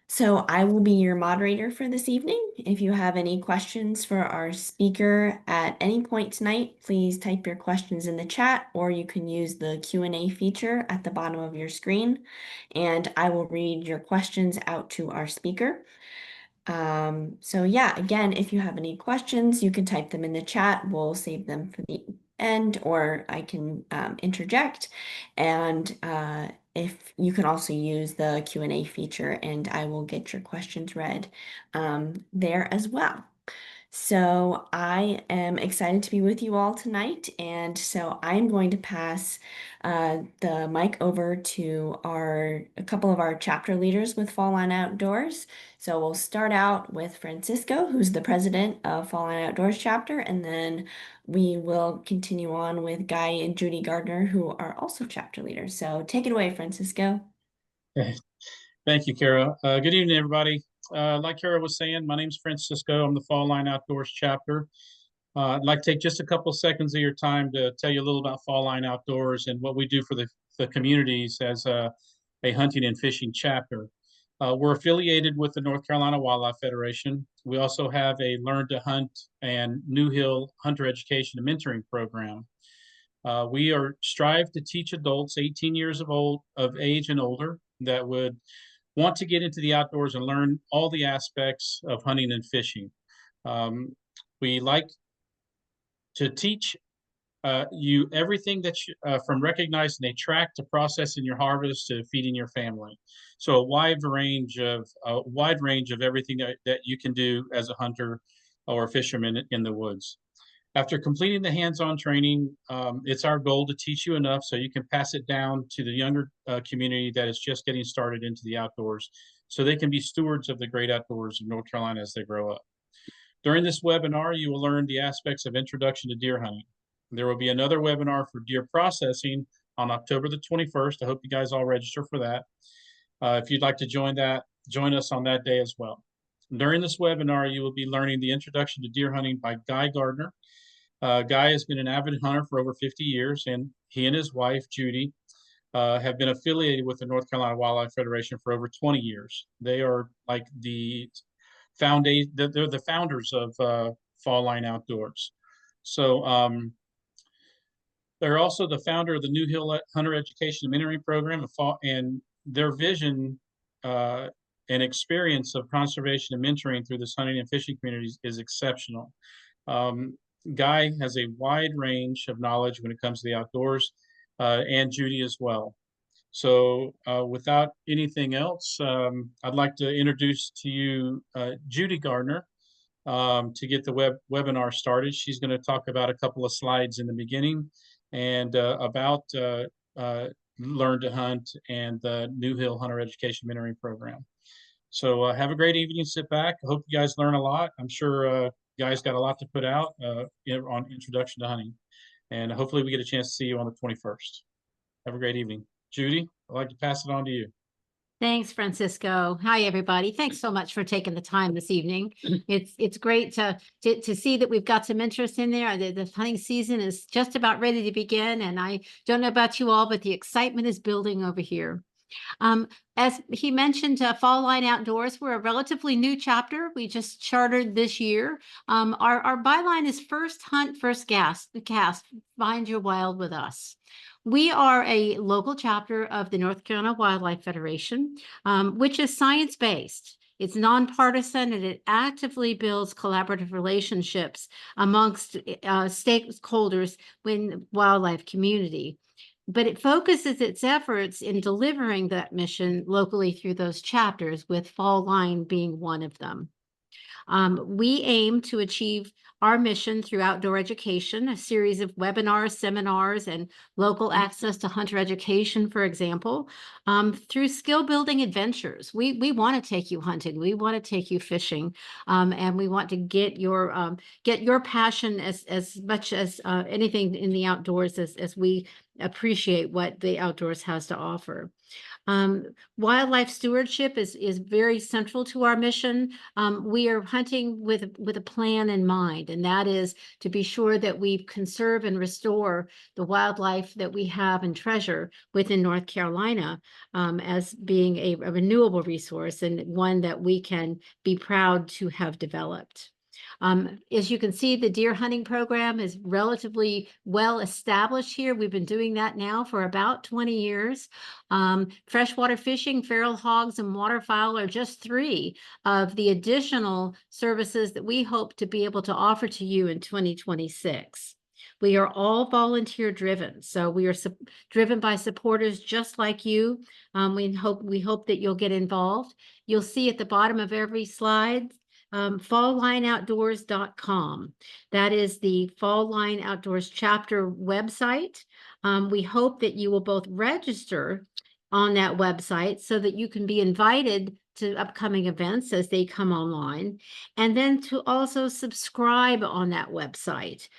So I will be your moderator for this evening. If you have any questions for our speaker at any point tonight, please type your questions in the chat, or you can use the Q&A feature at the bottom of your screen, and I will read your questions out to our speaker. So yeah, again, if you have any questions, you can type them in the chat. We'll save them for the end, or I can interject. And if you can also use the Q&A feature, and I will get your questions read there as well. So I am excited to be with you all tonight, and so I'm going to pass the mic over to a couple of our chapter leaders with Fall Line Outdoors. So we'll start out with Francisco, who's the president of Fall Line Outdoors chapter, and then we will continue on with Guy and Judy Gardner, who are also chapter leaders. So take it away, Francisco. Okay. Thank you, Kara. Good evening, everybody. Like Kara was saying, my name's Francisco. I'm the Fall Line Outdoors chapter. I'd like to take just a couple of seconds of your time to tell you a little about Fall Line Outdoors and what we do for the communities as a hunting and fishing chapter. We're affiliated with the North Carolina Wildlife Federation. We also have a Learn to Hunt and New Hill Hunter Education and Mentoring program. We strive to teach adults 18 years of age and older that would want to get into the outdoors and learn all the aspects of hunting and fishing. We like to teach you everything from recognizing a track to processing your harvest to feeding your family. So a wide range of everything that you can do as a hunter or a fisherman in the woods. After completing the hands-on training, it's our goal to teach you enough so you can pass it down to the younger community that is just getting started into the outdoors, so they can be stewards of the great outdoors of North Carolina as they grow up. During this webinar, you will learn the aspects of introduction to deer hunting. There will be another webinar for deer processing on October the 21st. I hope you guys all register for that. If you'd like to join us on that day as well. During this webinar, you will be learning the introduction to deer hunting by Guy Gardner. Guy has been an avid hunter for over 50 years, and he and his wife, Judy, have been affiliated with the North Carolina Wildlife Federation for over 20 years. They are like they're the founders of Fall Line Outdoors. So they're also the founder of the New Hill Hunter Education and Mentoring Program, and their vision and experience of conservation and mentoring through this hunting and fishing communities is exceptional. Guy has a wide range of knowledge when it comes to the outdoors, and Judy as well. So without anything else, I'd like to introduce to you Judy Gardner to get the webinar started. She's going to talk about a couple of slides in the beginning and about Learn to Hunt and the New Hill Hunter Education Mentoring Program. So have a great evening. Sit back. I hope you guys learn a lot. I'm sure you guys got a lot to put out on Introduction to Hunting. And hopefully we get a chance to see you on the 21st. Have a great evening. Judy, I'd like to pass it on to you. Thanks, Francisco. Hi, everybody. Thanks so much for taking the time this evening. It's great to see that we've got some interest in there. The hunting season is just about ready to begin, and I don't know about you all, but the excitement is building over here. As he mentioned, Fall Line Outdoors, we're a relatively new chapter. We just chartered this year. Our byline is first hunt, first cast, find your wild with us. We are a local chapter of the North Carolina Wildlife Federation, which is science-based. It's nonpartisan, and it actively builds collaborative relationships amongst stakeholders in the wildlife community. But it focuses its efforts in delivering that mission locally through those chapters, with Fall Line being one of them. We aim to achieve our mission through outdoor education, a series of webinars, seminars, and local access to hunter education, for example, through skill building adventures. We want to take you hunting, we want to take you fishing, and we want to get your passion as much as anything in the outdoors as we appreciate what the outdoors has to offer. Wildlife stewardship is very central to our mission. We are hunting with a plan in mind, and that is to be sure that we conserve and restore the wildlife that we have and treasure within North Carolina, as being a renewable resource and one that we can be proud to have developed. As you can see, the deer hunting program is relatively well established here. We've been doing that now for about 20 years. Freshwater fishing, feral hogs, and waterfowl are just 3 of the additional services that we hope to be able to offer to you in 2026. We are all volunteer driven, so we are driven by supporters just like you. We hope that you'll get involved. You'll see at the bottom of every slide falllineoutdoors.com. That is the Fall Line Outdoors chapter website. We hope that you will both register on that website so that you can be invited to upcoming events as they come online, and then to also subscribe on that website.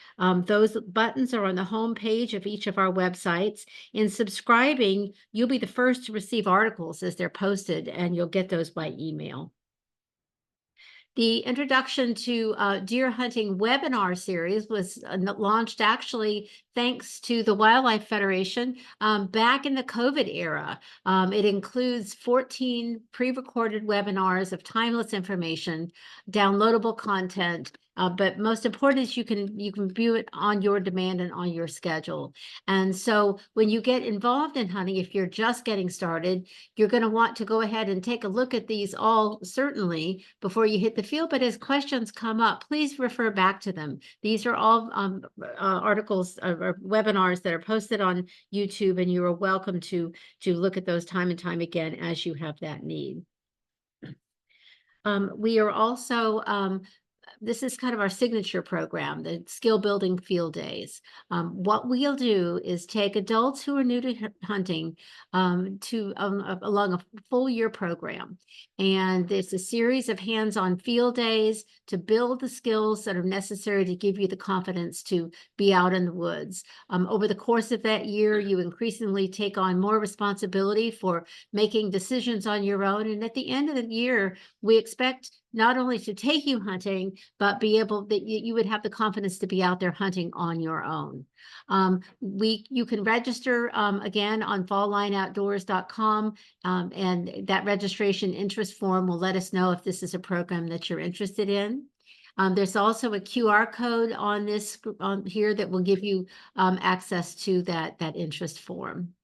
Those buttons are on the home page of each of our websites. In subscribing, you'll be the first to receive articles as they're posted, and you'll get those by email. The introduction to deer hunting webinar series was launched actually thanks to the Wildlife Federation back in the COVID era. It includes 14 pre-recorded webinars of timeless information, downloadable content, but most important is you can view it on your demand and on your schedule. And so when you get involved in hunting, if you're just getting started, you're going to want to go ahead and take a look at these all certainly before you hit the field. But as questions come up, please refer back to them. These are all articles or webinars that are posted on YouTube, and you are welcome to look at those time and time again as you have that need. We are also this is kind of our signature program, the skill building field days. What we'll do is take adults who are new to hunting along a full year program. And it's a series of hands-on field days to build the skills that are necessary to give you the confidence to be out in the woods. Over the course of that year, you increasingly take on more responsibility for making decisions on your own. And at the end of the year, we expect not only to take you hunting, but be able that you would have the confidence to be out there hunting on your own. You can register again on falllineoutdoors.com, and that registration interest form will let us know if this is a program that you're interested in. There's also a QR code on here that will give you access to that interest form.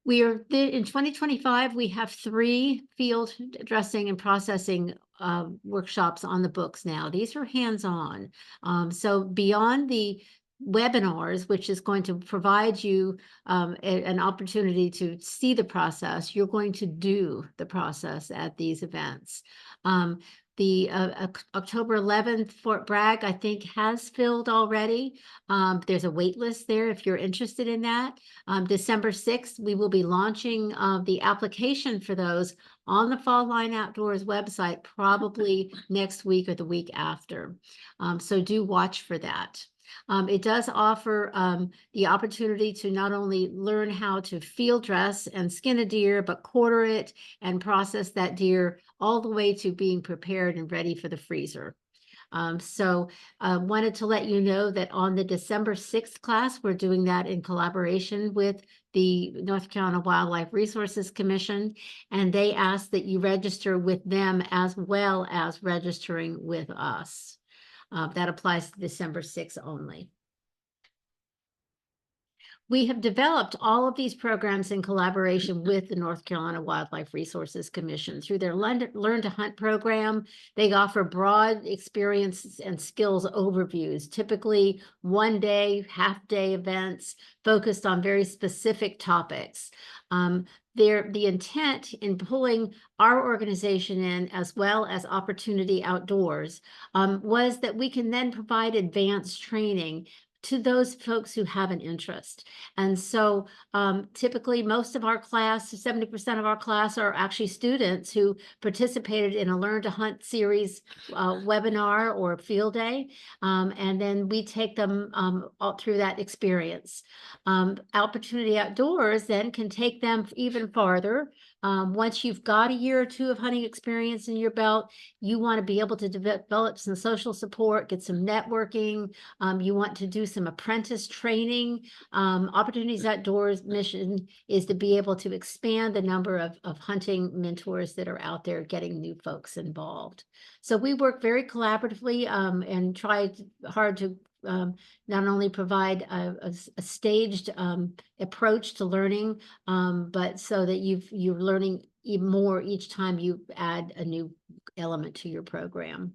In 2025, we have 3 field dressing and processing workshops on the books now. These are hands-on. So beyond the webinars, which is going to provide you an opportunity to see the process, you're going to do the process at these events. The October 11th Fort Bragg, I think, has filled already. There's a wait list there if you're interested in that. December 6th, we will be launching the application for those on the Fall Line Outdoors website, probably next week or the week after. So do watch for that. It does offer the opportunity to not only learn how to field dress and skin a deer, but quarter it and process that deer all the way to being prepared and ready for the freezer. So wanted to let you know that on the December 6th class, we're doing that in collaboration with the North Carolina Wildlife Resources Commission, and they ask that you register with them as well as registering with us. That applies to December 6th only. We have developed all of these programs in collaboration with the North Carolina Wildlife Resources Commission. Through their Learn to Hunt program, they offer broad experience and skills overviews, typically one-day, half-day events focused on very specific topics. The intent in pulling our organization in, as well as Opportunity Outdoors, was that we can then provide advanced training to those folks who have an interest. And so typically most of our class, 70% of our class are actually students who participated in a Learn to Hunt series webinar or field day. And then we take them all through that experience. Opportunity Outdoors then can take them even farther. Once you've got a year or two of hunting experience in your belt, you want to be able to develop some social support, get some networking. You want to do some apprentice training. Opportunities Outdoors mission is to be able to expand the number of hunting mentors that are out there getting new folks involved. So we work very collaboratively and try hard to not only provide a staged approach to learning, but so that you're learning even more each time you add a new element to your program.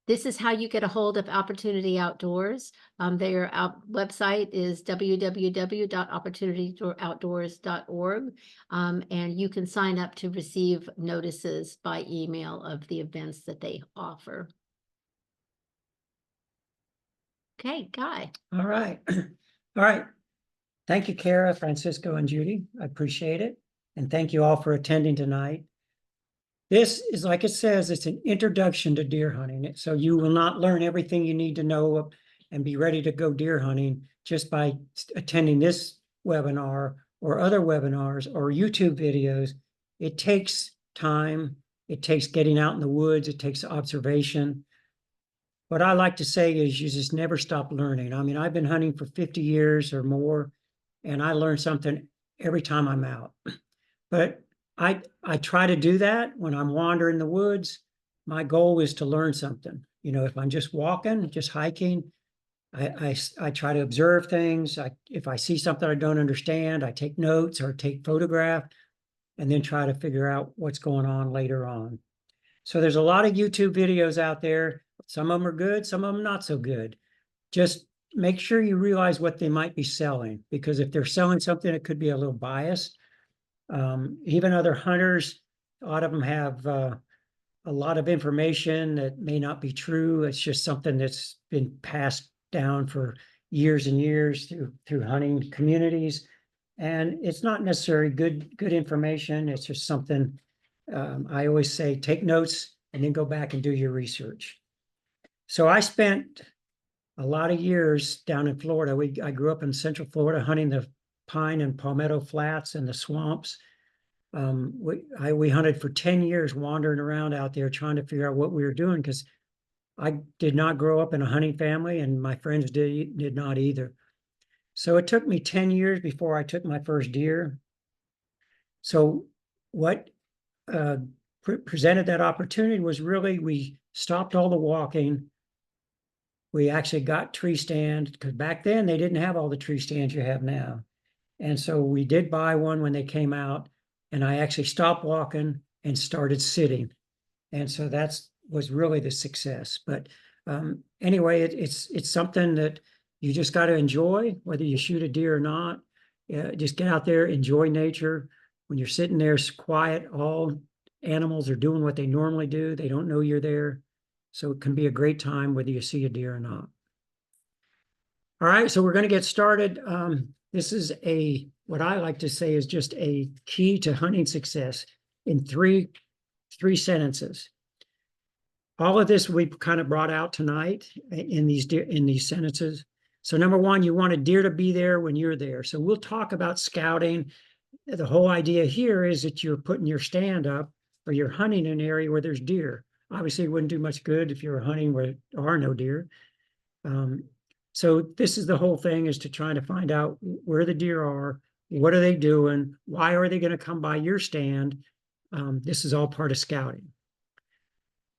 This is how you get a hold of Opportunity Outdoors. Their website is www.opportunityoutdoors.org. And you can sign up to receive notices by email of the events that they offer. Okay, Guy. All right. All right. Thank you, Kara, Francisco, and Judy. I appreciate it. And thank you all for attending tonight. This is, like it says, it's an introduction to deer hunting. So you will not learn everything you need to know and be ready to go deer hunting just by attending this webinar or other webinars or YouTube videos. It takes time. It takes getting out in the woods. It takes observation. What I like to say is you just never stop learning. I mean, I've been hunting for 50 years or more, and I learn something every time I'm out. But I try to do that when I'm wandering the woods. My goal is to learn something. You know, if I'm just walking, just hiking, I try to observe things. If I see something I don't understand, I take notes or take photograph and then try to figure out what's going on later on. So there's a lot of YouTube videos out there. Some of them are good, some of them not so good. Just make sure you realize what they might be selling, because if they're selling something, it could be a little biased. Even other hunters, a lot of them have a lot of information that may not be true. It's just something that's been passed down for years and years through hunting communities. And it's not necessarily good information. It's just something I always say, take notes and then go back and do your research. So I spent a lot of years down in Florida. I grew up in Central Florida hunting the pine and palmetto flats and the swamps. We hunted for 10 years, wandering around out there trying to figure out what we were doing, because I did not grow up in a hunting family and my friends did not either. So it took me 10 years before I took my first deer. So what presented that opportunity was really, we stopped all the walking. We actually got tree stand, because back then they didn't have all the tree stands you have now. And so we did buy one when they came out, and I actually stopped walking and started sitting. And so was really the success. But anyway, it's something that you just got to enjoy, whether you shoot a deer or not. Just get out there, enjoy nature. When you're sitting there, it's quiet. All animals are doing what they normally do. They don't know you're there. So it can be a great time whether you see a deer or not. All right, so we're going to get started. This is what I like to say is just a key to hunting success in three sentences. All of this we kind of brought out tonight in these sentences. So number one, you want a deer to be there when you're there. So we'll talk about scouting. The whole idea here is that you're putting your stand up or you're hunting in an area where there's deer. Obviously, it wouldn't do much good if you're hunting where there are no deer. So this is the whole thing, is to try to find out where the deer are, what are they doing, why are they going to come by your stand. This is all part of scouting.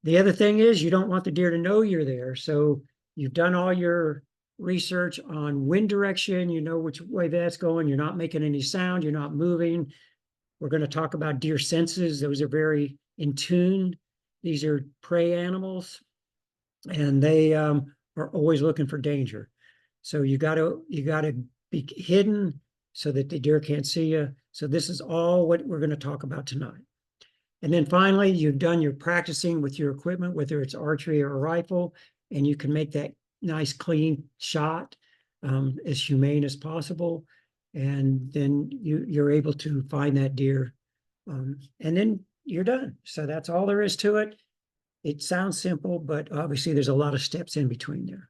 The other thing is you don't want the deer to know you're there. So you've done all your research on wind direction, you know which way that's going, you're not making any sound, you're not moving. We're going to talk about deer senses. Those are very in tune. These are prey animals, and they are always looking for danger. So you got to be hidden so that the deer can't see you. So this is all what we're going to talk about tonight. And then finally, you've done your practicing with your equipment, whether it's archery or a rifle, and you can make that nice clean shot as humane as possible. And then you're able to find that deer. And then you're done. So that's all there is to it. It sounds simple, but obviously there's a lot of steps in between there.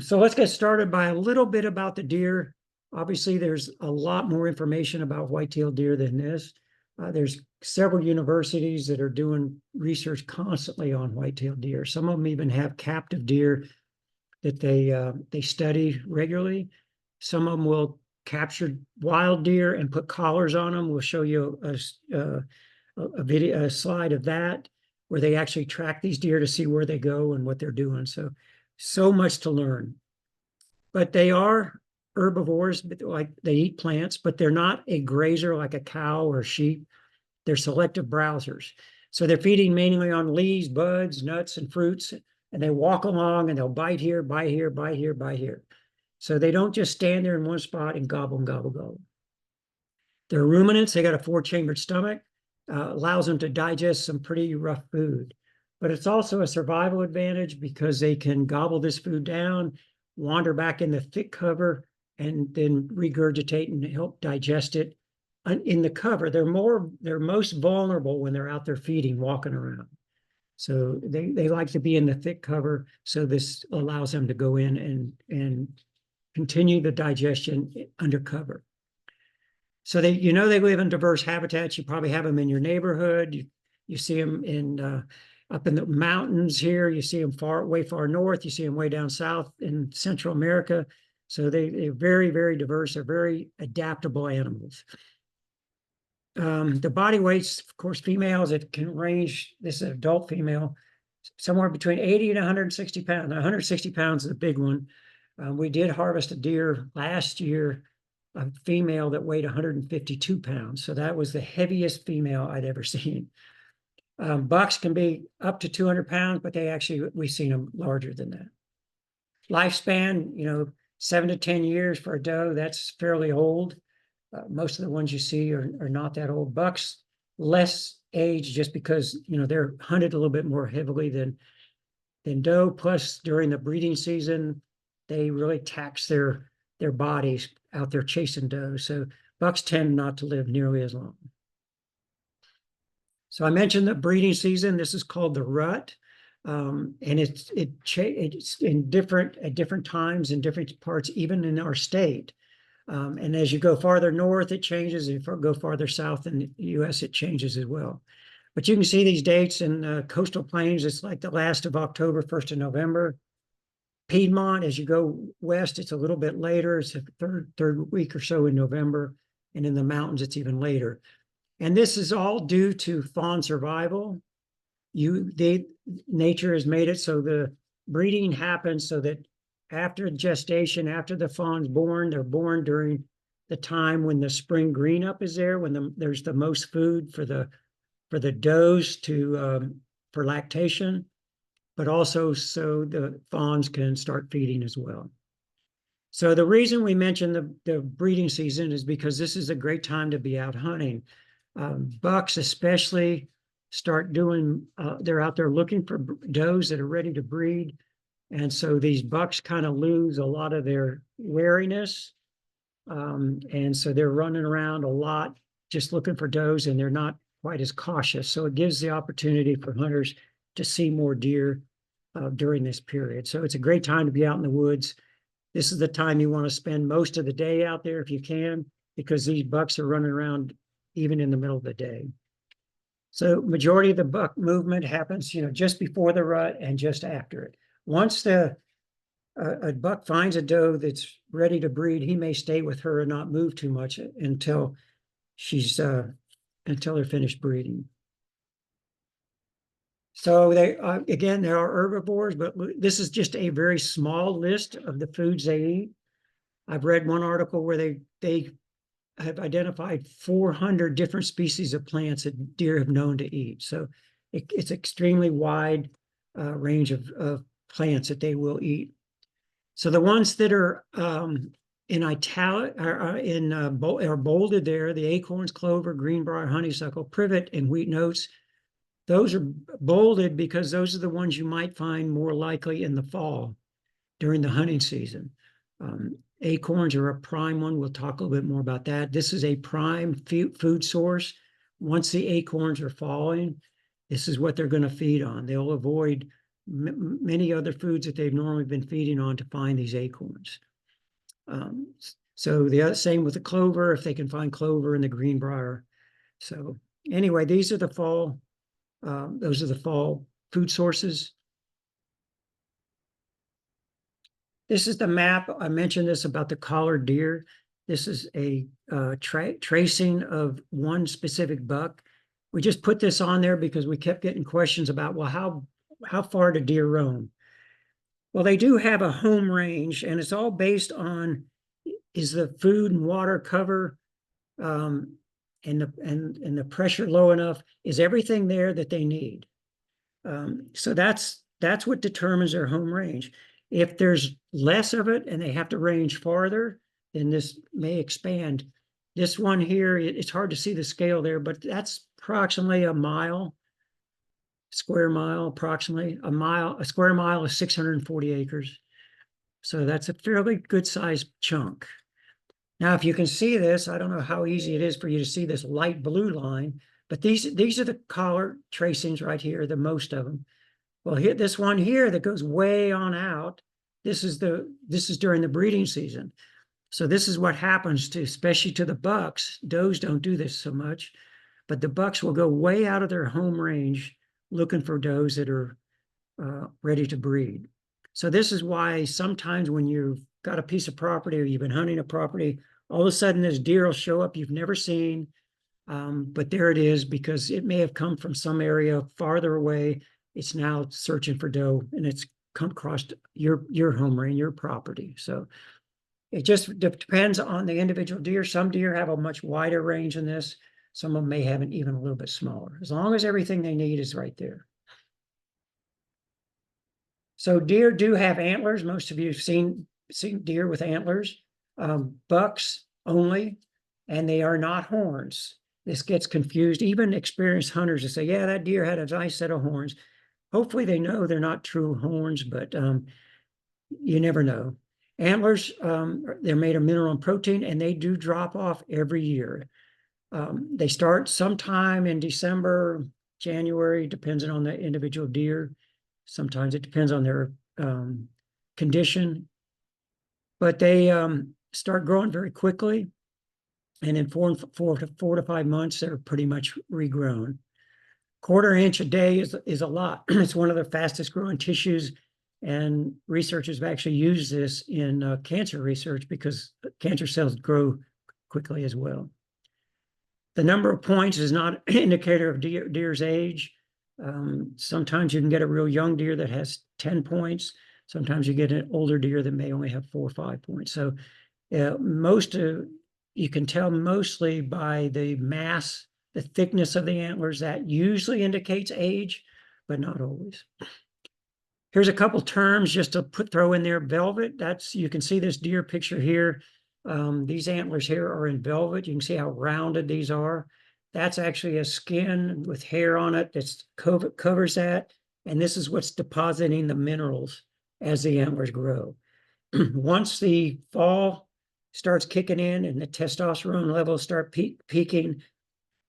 So let's get started by a little bit about the deer. Obviously, there's a lot more information about white-tailed deer than this. There's several universities that are doing research constantly on white-tailed deer. Some of them even have captive deer that they study regularly. Some of them will capture wild deer and put collars on them. We'll show you a video, a slide of that, where they actually track these deer to see where they go and what they're doing. So much to learn. But they are herbivores, like they eat plants, but they're not a grazer like a cow or sheep. They're selective browsers. So they're feeding mainly on leaves, buds, nuts, and fruits, and they walk along and they'll bite here, bite here, bite here, bite here. So they don't just stand there in one spot and gobble and gobble, gobble. They're ruminants. They got a 4-chambered stomach, allows them to digest some pretty rough food. But it's also a survival advantage because they can gobble this food down, wander back in the thick cover, and then regurgitate and help digest it in the cover. They're most vulnerable when they're out there feeding, walking around. So they like to be in the thick cover. So this allows them to go in and continue the digestion under cover. So they live in diverse habitats. You probably have them in your neighborhood. You see them in up in the mountains here. You see them way far north. You see them way down south in Central America. So they're very, very diverse. They're very adaptable animals. The body weights, of course, females, it can range, this is an adult female, somewhere between 80 and 160 pounds. Now, 160 pounds is a big one. We did harvest a deer last year, a female that weighed 152 pounds. So that was the heaviest female I'd ever seen. Bucks can be up to 200 pounds, but we've seen them larger than that. Lifespan, 7 to 10 years for a doe, that's fairly old. Most of the ones you see are not that old. Bucks, less age just because, they're hunted a little bit more heavily than doe. Plus, during the breeding season, they really tax their bodies out there chasing doe. So bucks tend not to live nearly as long. So I mentioned the breeding season. This is called the rut. And it's in at different times in different parts, even in our state. And as you go farther north, it changes. If you go farther south in the U.S., it changes as well. But you can see these dates in coastal plains. It's like the last of October, 1st of November. Piedmont, as you go west, it's a little bit later. It's the third week or so in November. And in the mountains, it's even later. And this is all due to fawn survival. Nature has made it so the breeding happens so that after gestation, after the fawn's born, they're born during the time when the spring green up is there, when there's the most food for the does for lactation, but also so the fawns can start feeding as well. So the reason we mention the breeding season is because this is a great time to be out hunting. Bucks especially start they're out there looking for does that are ready to breed. And so these bucks kind of lose a lot of their wariness. And so they're running around a lot, just looking for does, and they're not quite as cautious. So it gives the opportunity for hunters to see more deer during this period. So it's a great time to be out in the woods. This is the time you want to spend most of the day out there if you can, because these bucks are running around even in the middle of the day. So majority of the buck movement happens, just before the rut and just after it. Once a buck finds a doe that's ready to breed, he may stay with her and not move too much until they're finished breeding. So again, there are herbivores, but this is just a very small list of the foods they eat. I've read one article where they have identified 400 different species of plants that deer have known to eat. So it's extremely wide range of plants that they will eat. So the ones that are in italic or are bolded there, the acorns, clover, greenbrier, honeysuckle, privet, and wheat notes. Those are bolded because those are the ones you might find more likely in the fall during the hunting season. Acorns are a prime one. We'll talk a little bit more about that. This is a prime food source. Once the acorns are falling, this is what they're going to feed on. They'll avoid many other foods that they've normally been feeding on to find these acorns. So the other same with the clover, if they can find clover in the greenbrier. So anyway, these are the fall. Those are the fall food sources. This is the map. I mentioned this about the collared deer. This is a tracing of one specific buck. We just put this on there because we kept getting questions about, well, how far do deer roam? Well, they do have a home range, and it's all based on, is the food and water cover and the pressure low enough? Is everything there that they need? So that's what determines their home range. If there's less of it and they have to range farther, then this may expand. This one here, it's hard to see the scale there, but that's approximately a mile, square mile, approximately a square mile is 640 acres. So that's a fairly good sized chunk. Now, if you can see this, I don't know how easy it is for you to see this light blue line, but these are the collar tracings right here, the most of them. Well, here, this one here that goes way on out, this is during the breeding season. So this is what happens to, especially to the bucks. Does don't do this so much, but the bucks will go way out of their home range looking for does that are ready to breed. So this is why sometimes when you've got a piece of property or you've been hunting a property, all of a sudden this deer will show up you've never seen, but there it is because it may have come from some area farther away. It's now searching for doe and it's come across your home range, your property. So it just depends on the individual deer. Some deer have a much wider range than this. Some of them may have an even a little bit smaller, as long as everything they need is right there. So deer do have antlers. Most of you have seen deer with antlers, bucks only, and they are not horns. This gets confused. Even experienced hunters will say, yeah, that deer had a nice set of horns. Hopefully they know they're not true horns, but you never know. Antlers, they're made of mineral and protein, and they do drop off every year. They start sometime in December, January, depending on the individual deer. Sometimes it depends on their condition, but they start growing very quickly. And in 4 to 5 months, they're pretty much regrown. 1/4 inch a day is a lot. It's one of the fastest growing tissues, and researchers have actually used this in cancer research because cancer cells grow quickly as well. The number of points is not an indicator of deer's age. Sometimes you can get a real young deer that has 10 points. Sometimes you get an older deer that may only have 4 or 5 points. So you can tell mostly by the mass, the thickness of the antlers. That usually indicates age, but not always. Here's a couple terms just to throw in there. Velvet, you can see this deer picture here. These antlers here are in velvet. You can see how rounded these are. That's actually a skin with hair on it that covers that. And this is what's depositing the minerals as the antlers grow. Once the fall starts kicking in and the testosterone levels start peaking,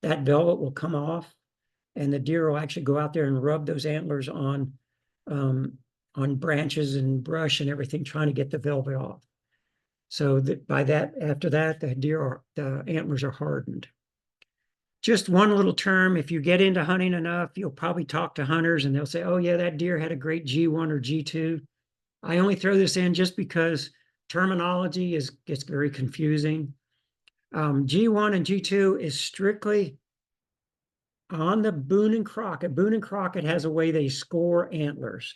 that velvet will come off and the deer will actually go out there and rub those antlers on branches and brush and everything, trying to get the velvet off. So after that, the antlers are hardened. Just one little term, if you get into hunting enough, you'll probably talk to hunters and they'll say, oh yeah, that deer had a great G1 or G2. I only throw this in just because terminology gets very confusing. G1 and G2 is strictly on the Boone and Crockett. Boone and Crockett has a way they score antlers.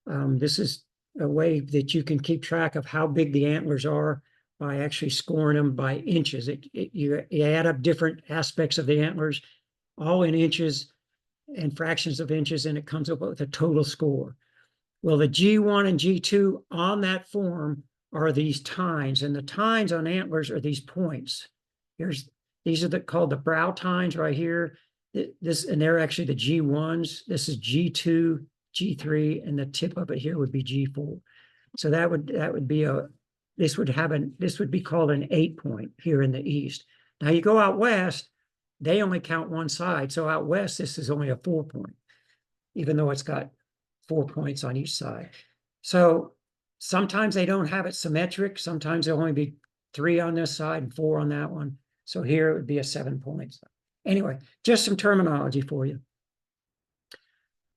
This is a way that you can keep track of how big the antlers are by actually scoring them by inches. You add up different aspects of the antlers, all in inches and fractions of inches, and it comes up with a total score. Well, the G1 and G2 on that form are these tines, and the tines on antlers are these points. These are called the brow tines right here. And they're actually the G1s. This is G2, G3, and the tip of it here would be G4. So that would be this would be called an 8 point here in the east. Now you go out west, they only count one side. So out west, this is only a 4 point, even though it's got 4 points on each side. So sometimes they don't have it symmetric. Sometimes there'll only be 3 on this side and 4 on that one. So here it would be a 7 points. Anyway, just some terminology for you.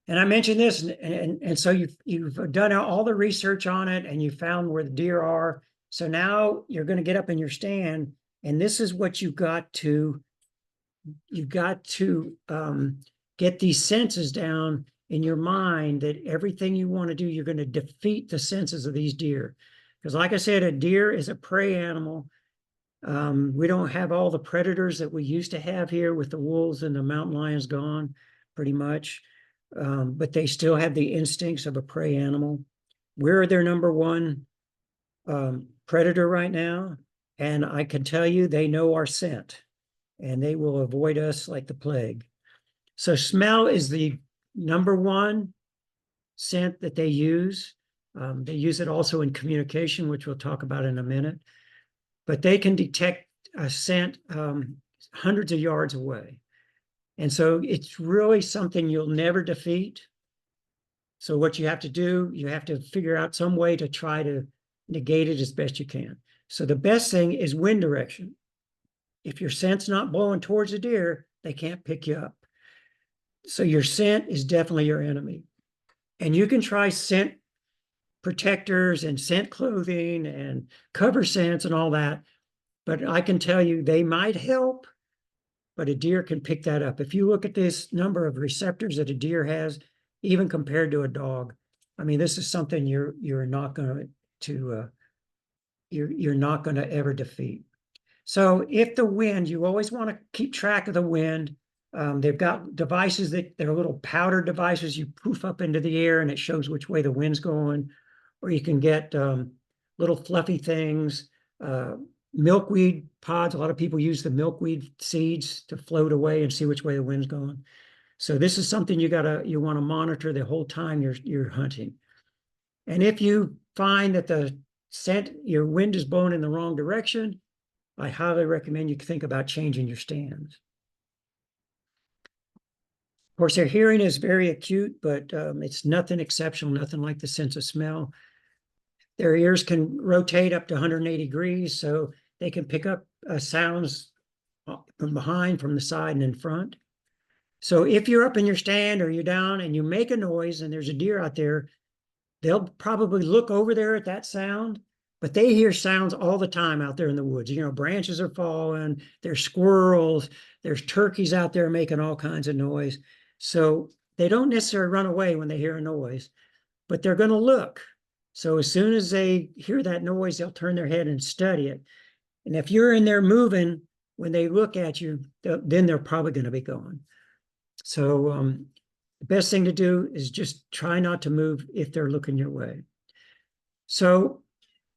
And I mentioned this, and so you've done all the research on it, and you found where the deer are. So now you're going to get up in your stand, and this is what you've got to get these senses down in your mind, that everything you want to do, you're going to defeat the senses of these deer. Because like I said, a deer is a prey animal. We don't have all the predators that we used to have here with the wolves and the mountain lions gone, pretty much. But they still have the instincts of a prey animal. We're their number one predator right now. And I can tell you, they know our scent, and they will avoid us like the plague. So smell is the number one scent that they use. They use it also in communication, which we'll talk about in a minute. But they can detect a scent hundreds of yards away. And so it's really something you'll never defeat. So what you have to do, you have to figure out some way to try to negate it as best you can. So the best thing is wind direction. If your scent's not blowing towards the deer, they can't pick you up. So your scent is definitely your enemy. And you can try scent protectors and scent clothing and cover scents and all that. But I can tell you they might help, but a deer can pick that up. If you look at this number of receptors that a deer has, even compared to a dog, I mean, this is something you're not going to ever defeat. So if the wind, you always want to keep track of the wind. They've got devices they're little powder devices you poof up into the air, and it shows which way the wind's going. Or you can get little fluffy things, milkweed pods. A lot of people use the milkweed seeds to float away and see which way the wind's going. So this is something you want to monitor the whole time you're hunting. And if you find that your wind is blowing in the wrong direction, I highly recommend you think about changing your stands. Of course, their hearing is very acute, but it's nothing exceptional, nothing like the sense of smell. Their ears can rotate up to 180 degrees, so they can pick up sounds from behind, from the side, and in front. So if you're up in your stand or you're down and you make a noise and there's a deer out there, they'll probably look over there at that sound, but they hear sounds all the time out there in the woods. You know, branches are falling, there's squirrels, there's turkeys out there making all kinds of noise. So they don't necessarily run away when they hear a noise, but they're going to look. So as soon as they hear that noise, they'll turn their head and study it. And if you're in there moving, when they look at you, then they're probably going to be gone. So the best thing to do is just try not to move if they're looking your way. So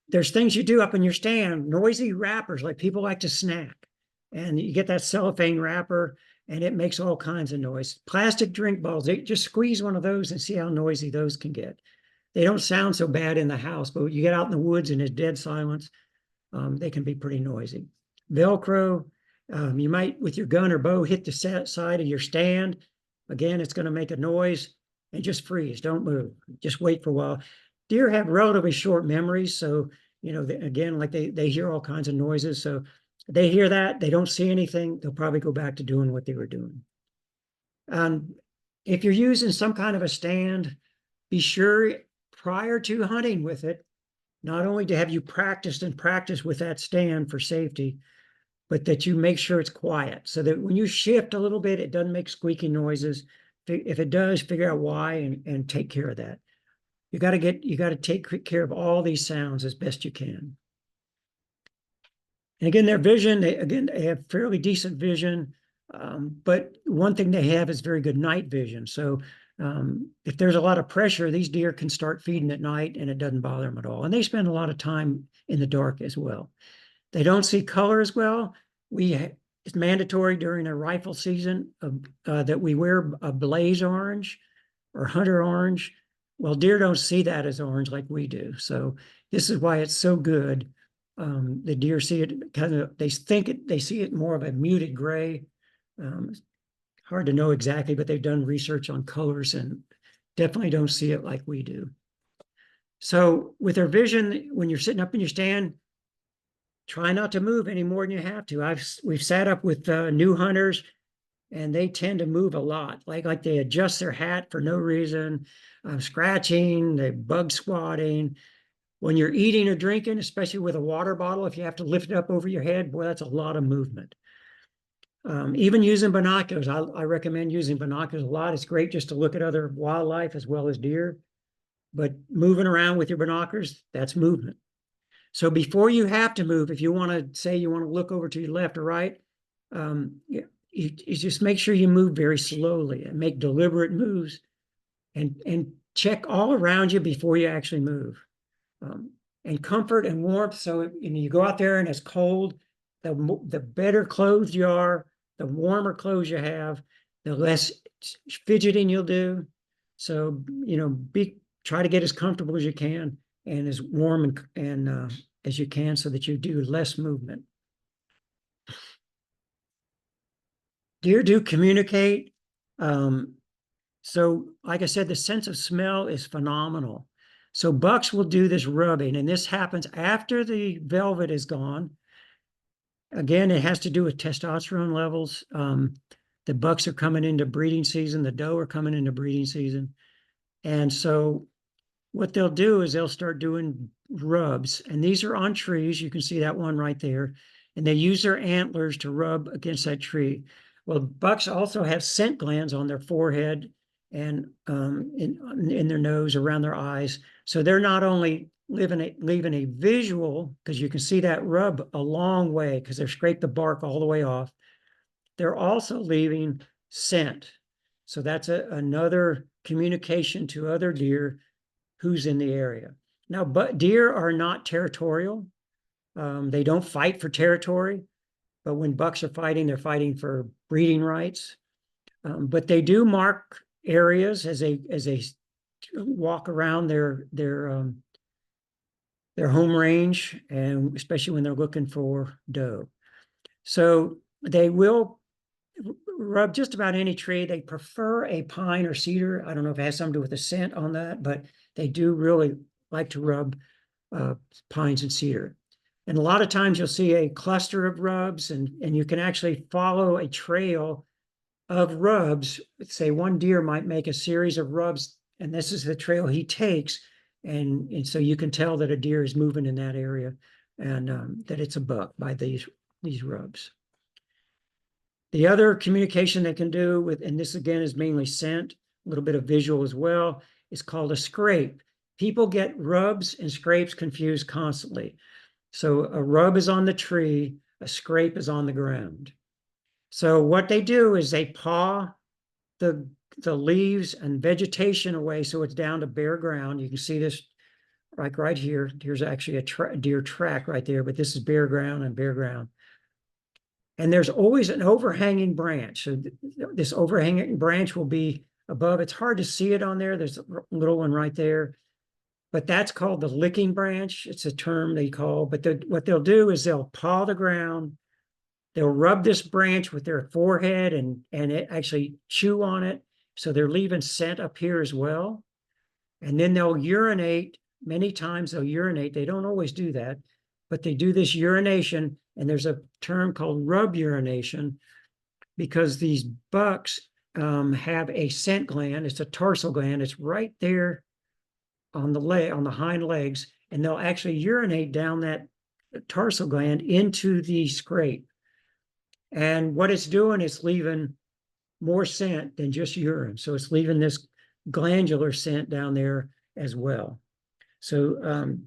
there's things you do up in your stand, noisy wrappers, like people like to snack. And you get that cellophane wrapper, and it makes all kinds of noise. Plastic drink balls, they just squeeze one of those and see how noisy those can get. They don't sound so bad in the house, but you get out in the woods and it's dead silence, they can be pretty noisy. Velcro, you might, with your gun or bow, hit the side of your stand. Again, it's going to make a noise, and just freeze. Don't move. Just wait for a while. Deer have relatively short memories, so, you know, again, like they hear all kinds of noises. So they hear that, they don't see anything, they'll probably go back to doing what they were doing. If you're using some kind of a stand, be sure prior to hunting with it, not only to have you practiced with that stand for safety, but that you make sure it's quiet, so that when you shift a little bit, it doesn't make squeaky noises. If it does, figure out why and take care of that. You got to take care of all these sounds as best you can. And again, their vision, they have fairly decent vision, but one thing they have is very good night vision. So If there's a lot of pressure, these deer can start feeding at night and it doesn't bother them at all. And they spend a lot of time in the dark as well. They don't see color as well. It's mandatory during a rifle season that we wear a blaze orange or hunter orange. Well, deer don't see that as orange like we do. So this is why it's so good. The deer see it kind of, they see it more of a muted gray. Hard to know exactly, but they've done research on colors and definitely don't see it like we do. So with their vision, when you're sitting up in your stand, try not to move any more than you have to. We've sat up with new hunters and they tend to move a lot, like they adjust their hat for no reason, scratching, they bug swatting. When you're eating or drinking, especially with a water bottle, if you have to lift it up over your head, boy, that's a lot of movement. Even using binoculars, I recommend using binoculars a lot. It's great just to look at other wildlife as well as deer, but moving around with your binoculars, that's movement. So before you have to move, if you want to say you want to look over to your left or right, you just make sure you move very slowly and make deliberate moves and check all around you before you actually move. And comfort and warmth. So you go out there and it's cold, the better clothed you are, the warmer clothes you have, the less fidgeting you'll do. So, try to get as comfortable as you can and as warm and as you can so that you do less movement. Deer do communicate. So like I said, the sense of smell is phenomenal. So bucks will do this rubbing, and this happens after the velvet is gone. Again, it has to do with testosterone levels. The bucks are coming into breeding season, the doe are coming into breeding season. And so what they'll do is they'll start doing rubs, and these are on trees. You can see that one right there. And they use their antlers to rub against that tree. Well, bucks also have scent glands on their forehead and in their nose, around their eyes. So they're not only leaving a visual, because you can see that rub a long way because they've scraped the bark all the way off. They're also leaving scent. So that's another communication to other deer who's in the area. Now, but deer are not territorial. They don't fight for territory, but when bucks are fighting, they're fighting for breeding rights. But they do mark areas as they walk around their home range, and especially when they're looking for doe. So they will rub just about any tree. They prefer a pine or cedar. I don't know if it has something to do with the scent on that, but they do really like to rub pines and cedar. And a lot of times you'll see a cluster of rubs, and you can actually follow a trail of rubs. Say one deer might make a series of rubs, and this is the trail he takes. And so you can tell that a deer is moving in that area and that it's a buck by these rubs. The other communication they can do with, and this again is mainly scent, a little bit of visual as well, is called a scrape. People get rubs and scrapes confused constantly. So a rub is on the tree, a scrape is on the ground. So what they do is they paw the leaves and vegetation away so it's down to bare ground. You can see this like right here. Here's actually a deer track right there, but this is bare ground and bare ground. And there's always an overhanging branch. So this overhanging branch will be above. It's hard to see it on there. There's a little one right there. But that's called the licking branch. It's a term they call, but what they'll do is they'll paw the ground. They'll rub this branch with their forehead and it actually chew on it. So they're leaving scent up here as well. And then they'll urinate. Many times they'll urinate. They don't always do that, but they do this urination. And there's a term called rub urination because these bucks have a scent gland. It's a tarsal gland. It's right there on the hind legs, and they'll actually urinate down that tarsal gland into the scrape. And what it's doing is leaving more scent than just urine. So it's leaving this glandular scent down there as well. So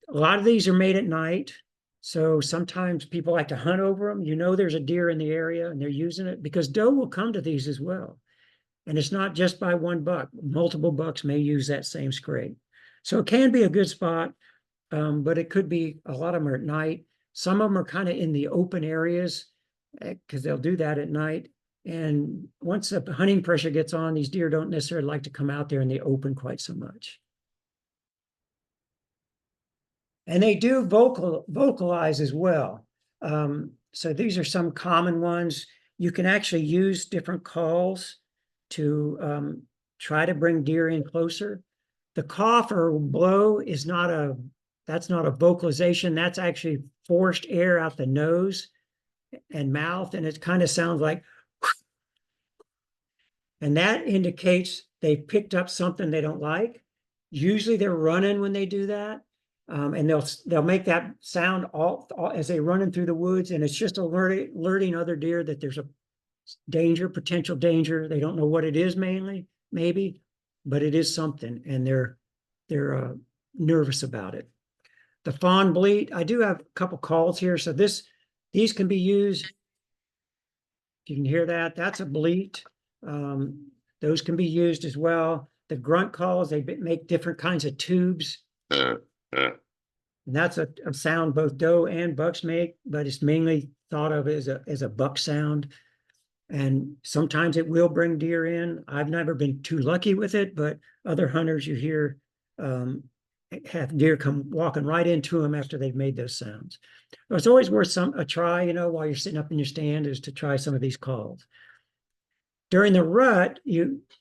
a lot of these are made at night. So sometimes people like to hunt over them. There's a deer in the area and they're using it because doe will come to these as well. And it's not just by one buck. Multiple bucks may use that same scrape. So it can be a good spot, but it could be, a lot of them are at night. Some of them are kind of in the open areas because they'll do that at night. And once the hunting pressure gets on, these deer don't necessarily like to come out there in the open quite so much. And they do vocalize as well. So these are some common ones. You can actually use different calls to try to bring deer in closer. The cough or blow is that's not a vocalization. That's actually forced air out the nose and mouth, and it kind of sounds like, and that indicates they've picked up something they don't like. Usually they're running when they do that. And they'll make that sound all as they running through the woods, and it's just alerting other deer that there's a potential danger. They don't know what it is maybe, but it is something, and they're nervous about it. The fawn bleat, I do have a couple calls here. So these can be used. If you can hear that, that's a bleat. Those can be used as well. The grunt calls, they make different kinds of tubes. And that's a sound both doe and bucks make, but it's mainly thought of as a buck sound. And sometimes it will bring deer in. I've never been too lucky with it, but other hunters you hear have deer come walking right into them after they've made those sounds. It's always worth a try, while you're sitting up in your stand, is to try some of these calls. During the rut,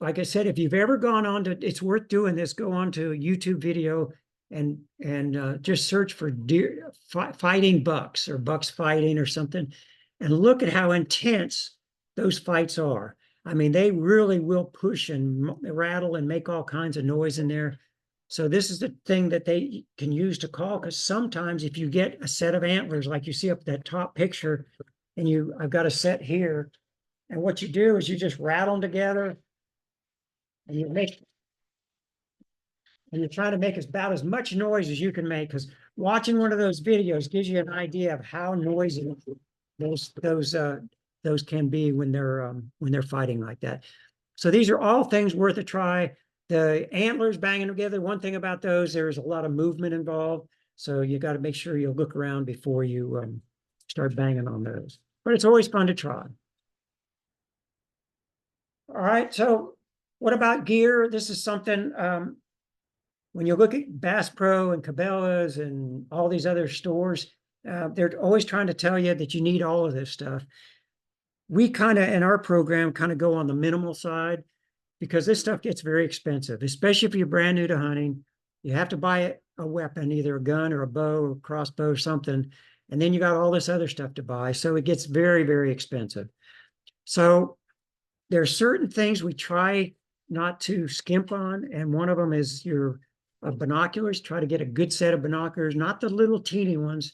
like I said, if you've ever gone on to, it's worth doing this, go on to a YouTube video and just search for deer fighting bucks or bucks fighting or something, and look at how intense those fights are. I mean, they really will push and rattle and make all kinds of noise in there. So this is the thing that they can use to call, because sometimes if you get a set of antlers, like you see up that top picture, and I've got a set here, and what you do is you just rattle them together, and you're trying to make about as much noise as you can make, because watching one of those videos gives you an idea of how noisy those can be when they're fighting like that. So these are all things worth a try. The antlers banging together, one thing about those, there's a lot of movement involved. So you got to make sure you look around before you start banging on those. But it's always fun to try. All right, so what about gear? This is something, when you look at Bass Pro and Cabela's and all these other stores, they're always trying to tell you that you need all of this stuff. We kind of, in our program, kind of go on the minimal side, because this stuff gets very expensive, especially if you're brand new to hunting. You have to buy a weapon, either a gun or a bow or crossbow or something, and then you got all this other stuff to buy. So it gets very, very expensive. So there are certain things we try not to skimp on, and one of them is your binoculars. Try to get a good set of binoculars, not the little teeny ones.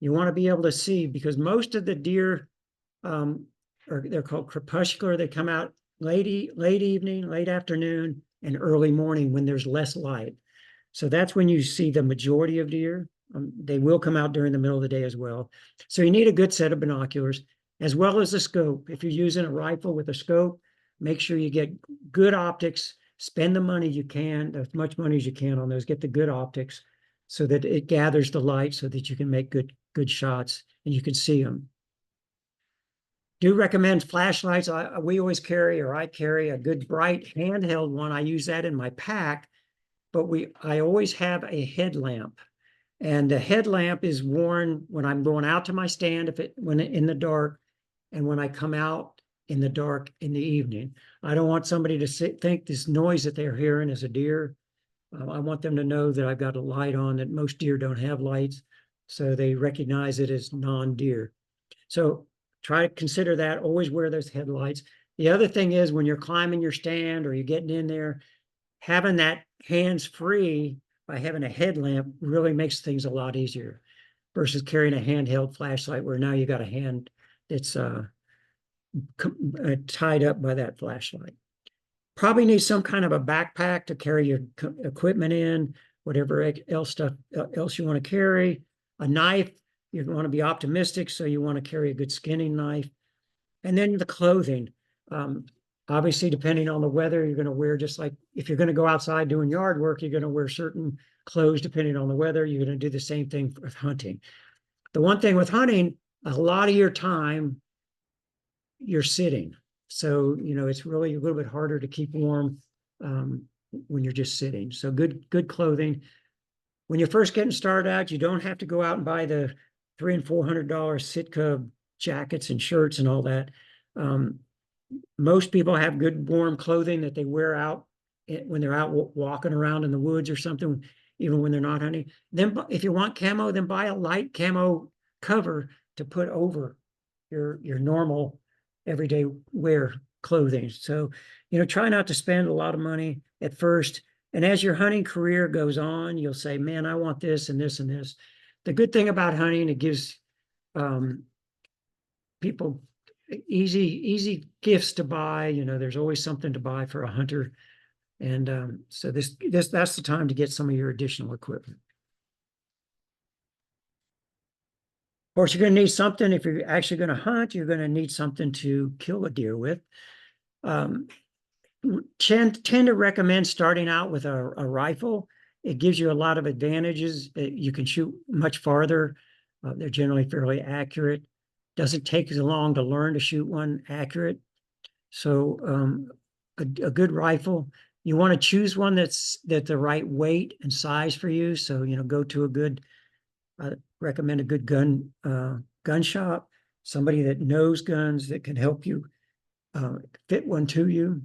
You want to be able to see, because most of the deer, they're called crepuscular. They come out late evening, late afternoon, and early morning when there's less light. So that's when you see the majority of deer. They will come out during the middle of the day as well. So you need a good set of binoculars, as well as a scope. If you're using a rifle with a scope, make sure you get good optics. Spend the money you can, as much money as you can on those. Get the good optics so that it gathers the light so that you can make good shots and you can see them. Do recommend flashlights. We always carry, or I carry, a good bright handheld one. I use that in my pack, but I always have a headlamp, and the headlamp is worn when I'm going out to my stand, when in the dark, and when I come out in the dark in the evening. I don't want somebody to think this noise that they're hearing is a deer. I want them to know that I've got a light on, that most deer don't have lights, so they recognize it as non-deer. So try to consider that. Always wear those headlights. The other thing is, when you're climbing your stand or you're getting in there, having that hands-free by having a headlamp really makes things a lot easier versus carrying a handheld flashlight where now you got a hand that's tied up by that flashlight. Probably need some kind of a backpack to carry your equipment in, whatever else you want to carry. A knife. You want to be optimistic, so you want to carry a good skinning knife. And then the clothing. Obviously, depending on the weather, you're going to wear just like if you're going to go outside doing yard work, you're going to wear certain clothes depending on the weather. You're going to do the same thing with hunting. The one thing with hunting, a lot of your time you're sitting. So, it's really a little bit harder to keep warm when you're just sitting. So good clothing. When you're first getting started out, you don't have to go out and buy the $300 and $400 Sitka jackets and shirts and all that. Most people have good warm clothing that they wear out when they're out walking around in the woods or something, even when they're not hunting. Then if you want camo, then buy a light camo cover to put over your normal everyday wear clothing. So, try not to spend a lot of money at first. And as your hunting career goes on, you'll say, man, I want this and this and this. The good thing about hunting, it gives people easy gifts to buy. There's always something to buy for a hunter. And so that's the time to get some of your additional equipment. Of course, you're going to need something. If you're actually going to hunt, you're going to need something to kill a deer with. Tend to recommend starting out with a rifle. It gives you a lot of advantages. You can shoot much farther. They're generally fairly accurate. Doesn't take as long to learn to shoot one accurate. So a good rifle. You want to choose one that's the right weight and size for you. So, go to a good, recommend a good gun shop, somebody that knows guns that can help you fit one to you.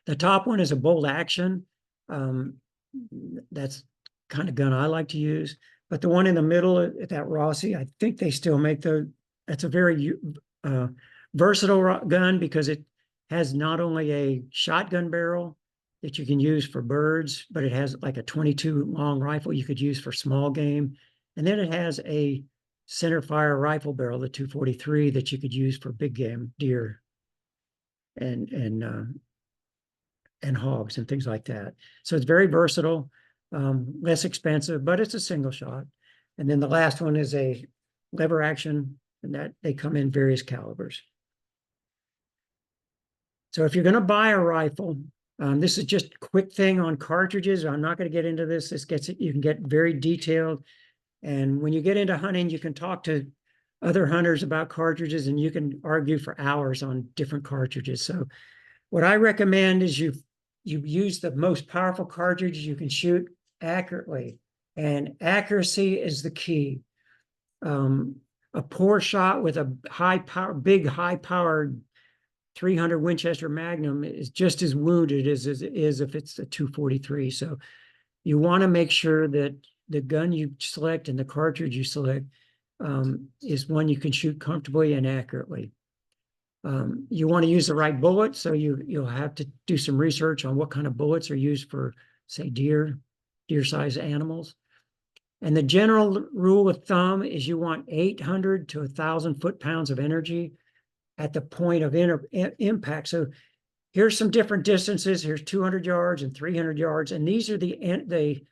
The top one is a bolt action. That's kind of gun I like to use. But the one in the middle at that Rossi, I think they still make that's a very versatile gun because it has not only a shotgun barrel that you can use for birds, but it has like a 22 long rifle you could use for small game. And then it has a center fire rifle barrel, the 243, that you could use for big game, deer and hogs and things like that. So it's very versatile, less expensive, but it's a single shot. And then the last one is a lever action, and that they come in various calibers. So if you're going to buy a rifle, this is just a quick thing on cartridges. I'm not going to get into this. You can get very detailed. And when you get into hunting, you can talk to other hunters about cartridges and you can argue for hours on different cartridges. So what I recommend is you use the most powerful cartridge you can shoot accurately. And accuracy is the key. A poor shot with a big high powered 300 Winchester Magnum is just as wounded as it is if it's a 243. So you want to make sure that the gun you select and the cartridge you select is one you can shoot comfortably and accurately. You want to use the right bullet, so you'll have to do some research on what kind of bullets are used for, say, deer-sized animals. And the general rule of thumb is you want 800 to 1,000 foot-pounds of energy at the point of impact. So here's some different distances. Here's 200 yards and 300 yards. And these are the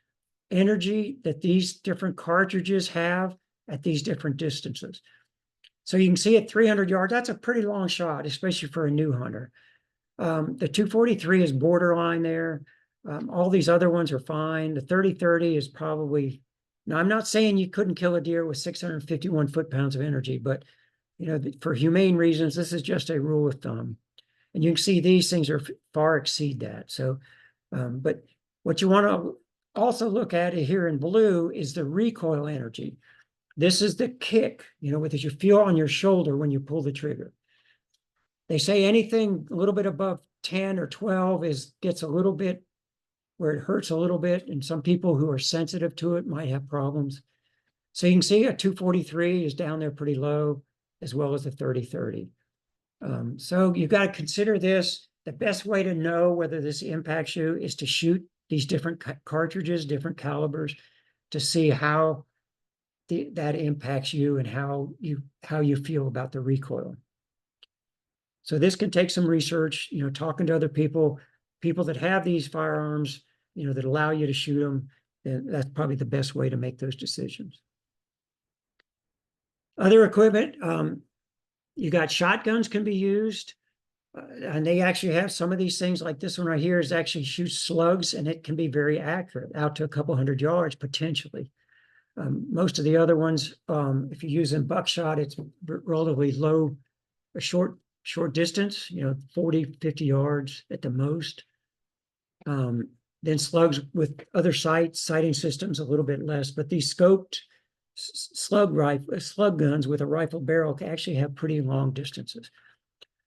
energy that these different cartridges have at these different distances. So you can see at 300 yards, that's a pretty long shot, especially for a new hunter. The 243 is borderline there. All these other ones are fine. The 30-30 is probably, now I'm not saying you couldn't kill a deer with 651 foot-pounds of energy, but for humane reasons, this is just a rule of thumb. And you can see these things are far exceed that. So, but what you want to also look at here in blue is the recoil energy. This is the kick, that you feel on your shoulder when you pull the trigger. They say anything a little bit above 10 or 12 gets a little bit where it hurts a little bit. And some people who are sensitive to it might have problems. So you can see a 243 is down there pretty low, as well as the 30-30. So you've got to consider this. The best way to know whether this impacts you is to shoot these different cartridges, different calibers, to see how that impacts you and how you feel about the recoil. So this can take some research, talking to other people that have these firearms, that allow you to shoot them. And that's probably the best way to make those decisions. Other equipment, you got shotguns can be used. And they actually have some of these things, like this one right here is actually shoots slugs, and it can be very accurate, out to a couple 100 yards potentially. Most of the other ones, if you're using buckshot, it's relatively low, a short distance, 40, 50 yards at the most. Then slugs with other sighting systems, a little bit less, but these scoped slug guns with a rifle barrel can actually have pretty long distances.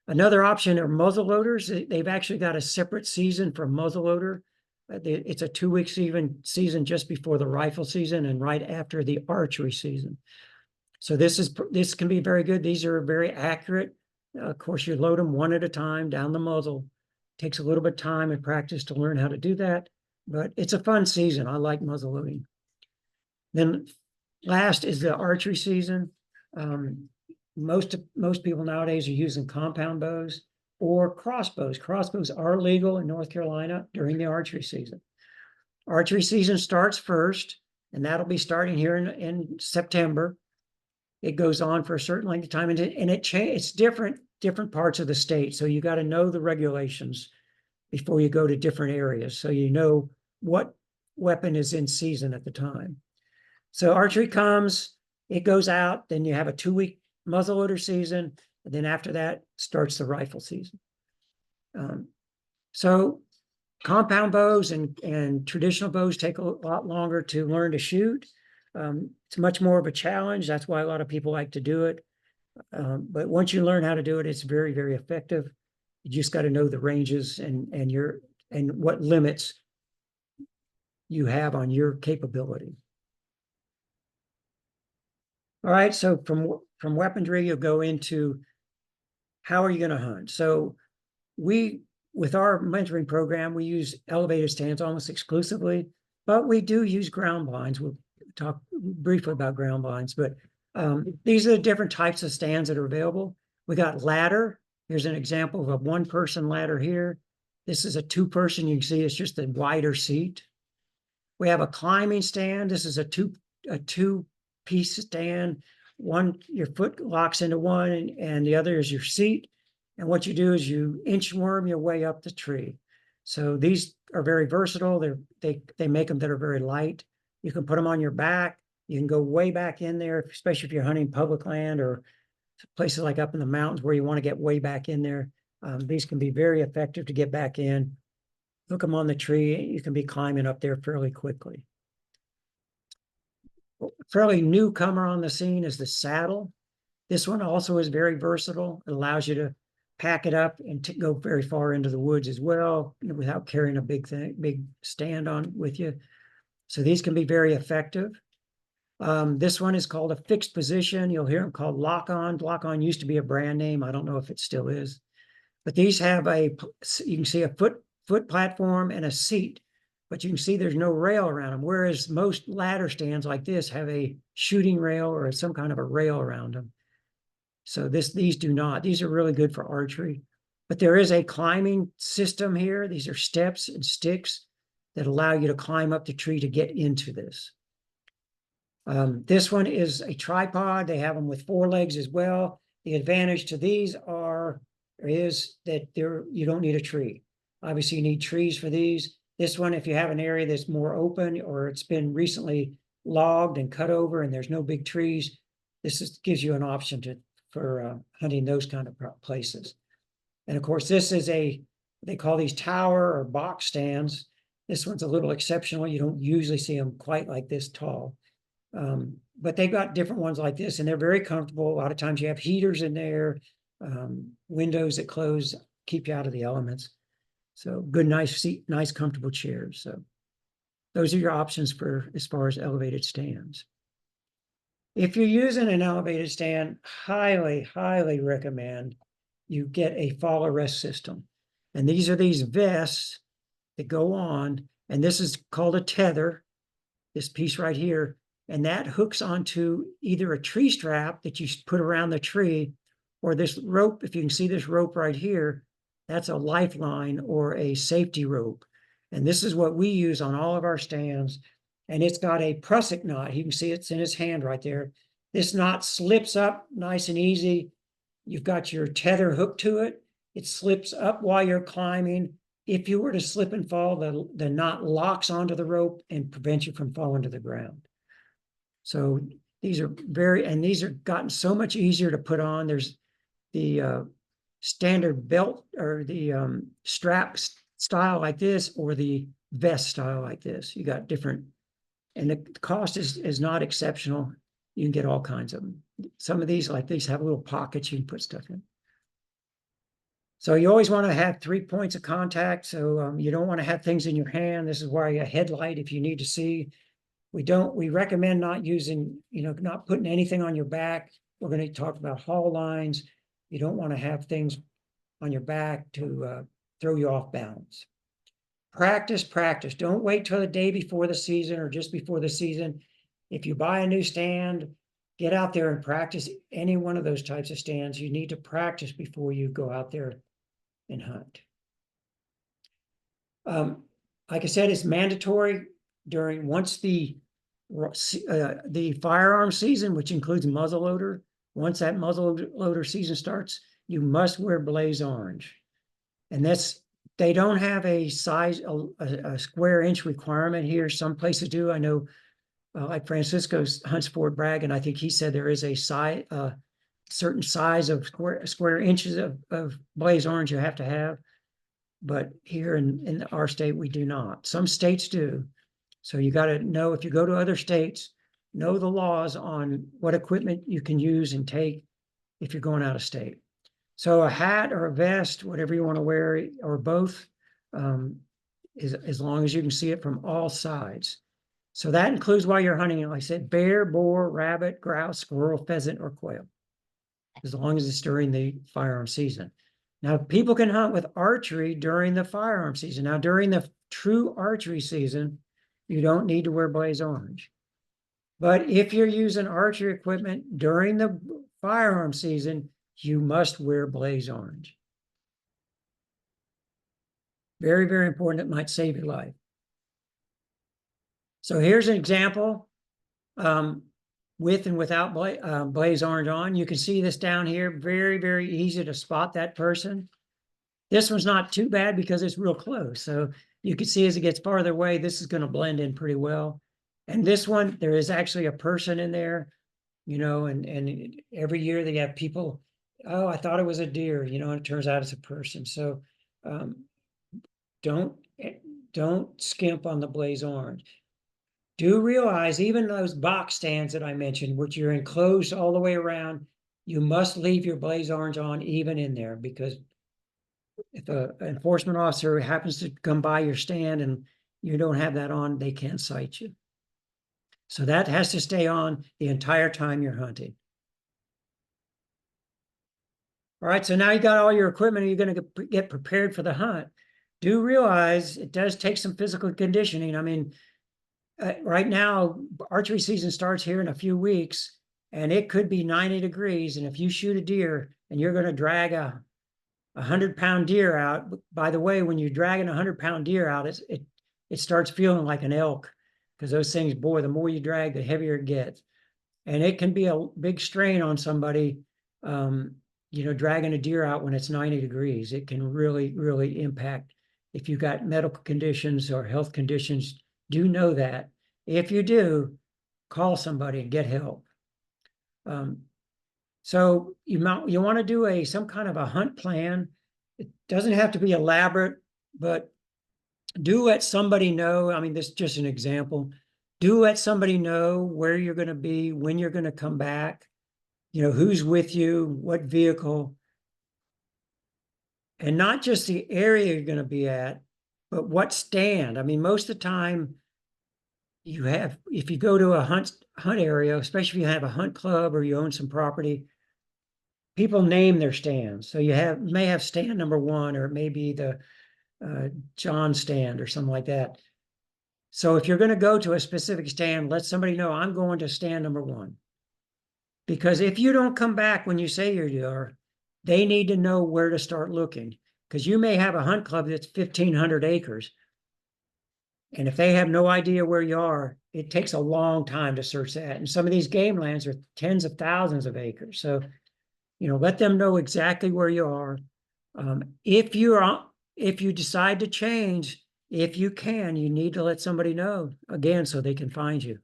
Another option are muzzle loaders. They've actually got a separate season for muzzleloader. It's a 2-week season just before the rifle season and right after the archery season. So this can be very good. These are very accurate. Of course, you load them one at a time down the muzzle. Takes a little bit of time and practice to learn how to do that, but it's a fun season. I like muzzle loading. Then last is the archery season. Most people nowadays are using compound bows or crossbows. Crossbows are legal in North Carolina during the archery season. Archery season starts first, and that'll be starting here in September. It goes on for a certain length of time, and it's different parts of the state. So you got to know the regulations before you go to different areas, so you know what weapon is in season at the time. So archery comes, it goes out, then you have a 2-week muzzleloader season, and then after that starts the rifle season. So compound bows and traditional bows take a lot longer to learn to shoot. It's much more of a challenge. That's why a lot of people like to do it. But once you learn how to do it, it's very, very effective. You just got to know the ranges and what limits you have on your capability. All right, so from weaponry, you'll go into how are you going to hunt? So with our mentoring program, we use elevated stands almost exclusively, but we do use ground blinds. We'll talk briefly about ground blinds, but these are the different types of stands that are available. We got ladder. Here's an example of a 1-person ladder here. This is a 2-person. You can see it's just a wider seat. We have a climbing stand. This is a two-piece stand. Your foot locks into one, and the other is your seat. And what you do is you inchworm your way up the tree. So these are very versatile. They make them that are very light. You can put them on your back. You can go way back in there, especially if you're hunting public land or places like up in the mountains where you want to get way back in there. These can be very effective to get back in. Hook them on the tree. You can be climbing up there fairly quickly. Fairly newcomer on the scene is the saddle. This one also is very versatile. It allows you to pack it up and to go very far into the woods as well, without carrying a big stand on with you. So these can be very effective. This one is called a fixed position. You'll hear them called Lock-On. Lock-On used to be a brand name. I don't know if it still is, but these have you can see a foot platform and a seat, but you can see there's no rail around them. Whereas most ladder stands like this have a shooting rail or some kind of a rail around them. So these do not. These are really good for archery, but there is a climbing system here. These are steps and sticks that allow you to climb up the tree to get into this. This one is a tripod. They have them with 4 legs as well. The advantage to these is that you don't need a tree. Obviously, you need trees for these. This one, if you have an area that's more open or it's been recently logged and cut over and there's no big trees, this gives you an option for hunting those kind of places. And of course, this is they call these tower or box stands. This one's a little exceptional. You don't usually see them quite like this tall. But they've got different ones like this, and they're very comfortable. A lot of times you have heaters in there, windows that close, keep you out of the elements. So good, nice seat, nice, comfortable chairs. So those are your options as far as elevated stands. If you're using an elevated stand, highly, highly recommend you get a fall arrest system. And these are these vests that go on, and this is called a tether, this piece right here. And that hooks onto either a tree strap that you put around the tree, or this rope. If you can see this rope right here, that's a lifeline or a safety rope. And this is what we use on all of our stands. And it's got a prusik knot. You can see it's in his hand right there. This knot slips up nice and easy. You've got your tether hooked to it. It slips up while you're climbing. If you were to slip and fall, the knot locks onto the rope and prevents you from falling to the ground. So these are these are gotten so much easier to put on. There's the standard belt or the strap style like this, or the vest style like this. You got different, and the cost is not exceptional. You can get all kinds of them. Some of these, like these, have little pockets you can put stuff in. So you always want to have 3 points of contact. So you don't want to have things in your hand. This is why a headlight, if you need to see. We recommend not using, not putting anything on your back. We're going to talk about haul lines. You don't want to have things on your back to throw you off balance. Practice, practice. Don't wait till the day before the season or just before the season. If you buy a new stand, get out there and practice any one of those types of stands. You need to practice before you go out there and hunt. Like I said, it's mandatory once the firearm season, which includes muzzleloader. Once that muzzleloader season starts, you must wear blaze orange. And they don't have a size, a square inch requirement here. Some places do. I know, like Francisco hunts Fort Bragg, and I think he said there is a size, certain size of square inches of blaze orange you have to have. But here in our state, we do not. Some states do. So you got to know, if you go to other states, know the laws on what equipment you can use and take if you're going out of state. So a hat or a vest, whatever you want to wear, or both, is as long as you can see it from all sides. So that includes while you're hunting, like I said, bear, boar, rabbit, grouse, squirrel, pheasant, or quail, as long as it's during the firearm season. Now, people can hunt with archery during the firearm season. Now, during the true archery season, you don't need to wear blaze orange. But if you're using archery equipment during the firearm season, you must wear blaze orange. Very, very important. It might save your life. So here's an example with and without blaze orange on. You can see this down here. Very, very easy to spot that person. This one's not too bad because it's real close. So you can see as it gets farther away, this is going to blend in pretty well. And this one, there is actually a person in there, and every year they have people, oh, I thought it was a deer, and it turns out it's a person. So don't skimp on the blaze orange. Do realize even those box stands that I mentioned, which you're enclosed all the way around, you must leave your blaze orange on even in there, because if an enforcement officer happens to come by your stand and you don't have that on, they can cite you. So that has to stay on the entire time you're hunting. All right, so now you got all your equipment and you're going to get prepared for the hunt. Do realize it does take some physical conditioning. I mean, right now, archery season starts here in a few weeks, and it could be 90 degrees. And if you shoot a deer and you're going to drag a 100-pound deer out, by the way, when you're dragging a 100-pound deer out, it starts feeling like an elk, because those things, boy, the more you drag, the heavier it gets. And it can be a big strain on somebody, dragging a deer out when it's 90 degrees. It can really, really impact. If you've got medical conditions or health conditions, do know that. If you do, call somebody and get help. So you want to do some kind of a hunt plan. It doesn't have to be elaborate, but do let somebody know. I mean, this is just an example. Do let somebody know where you're going to be, when you're going to come back, who's with you, what vehicle, and not just the area you're going to be at, but what stand. I mean, most of the time if you go to a hunt area, especially if you have a hunt club or you own some property, people name their stands. So you may have stand number 1, or maybe the John stand or something like that. So if you're going to go to a specific stand, let somebody know, I'm going to stand number 1. Because if you don't come back when you say you are, they need to know where to start looking. Because you may have a hunt club that's 1,500 acres. And if they have no idea where you are, it takes a long time to search that. And some of these game lands are tens of thousands of acres. So, let them know exactly where you are. If you decide to change, if you can, you need to let somebody know again so they can find you.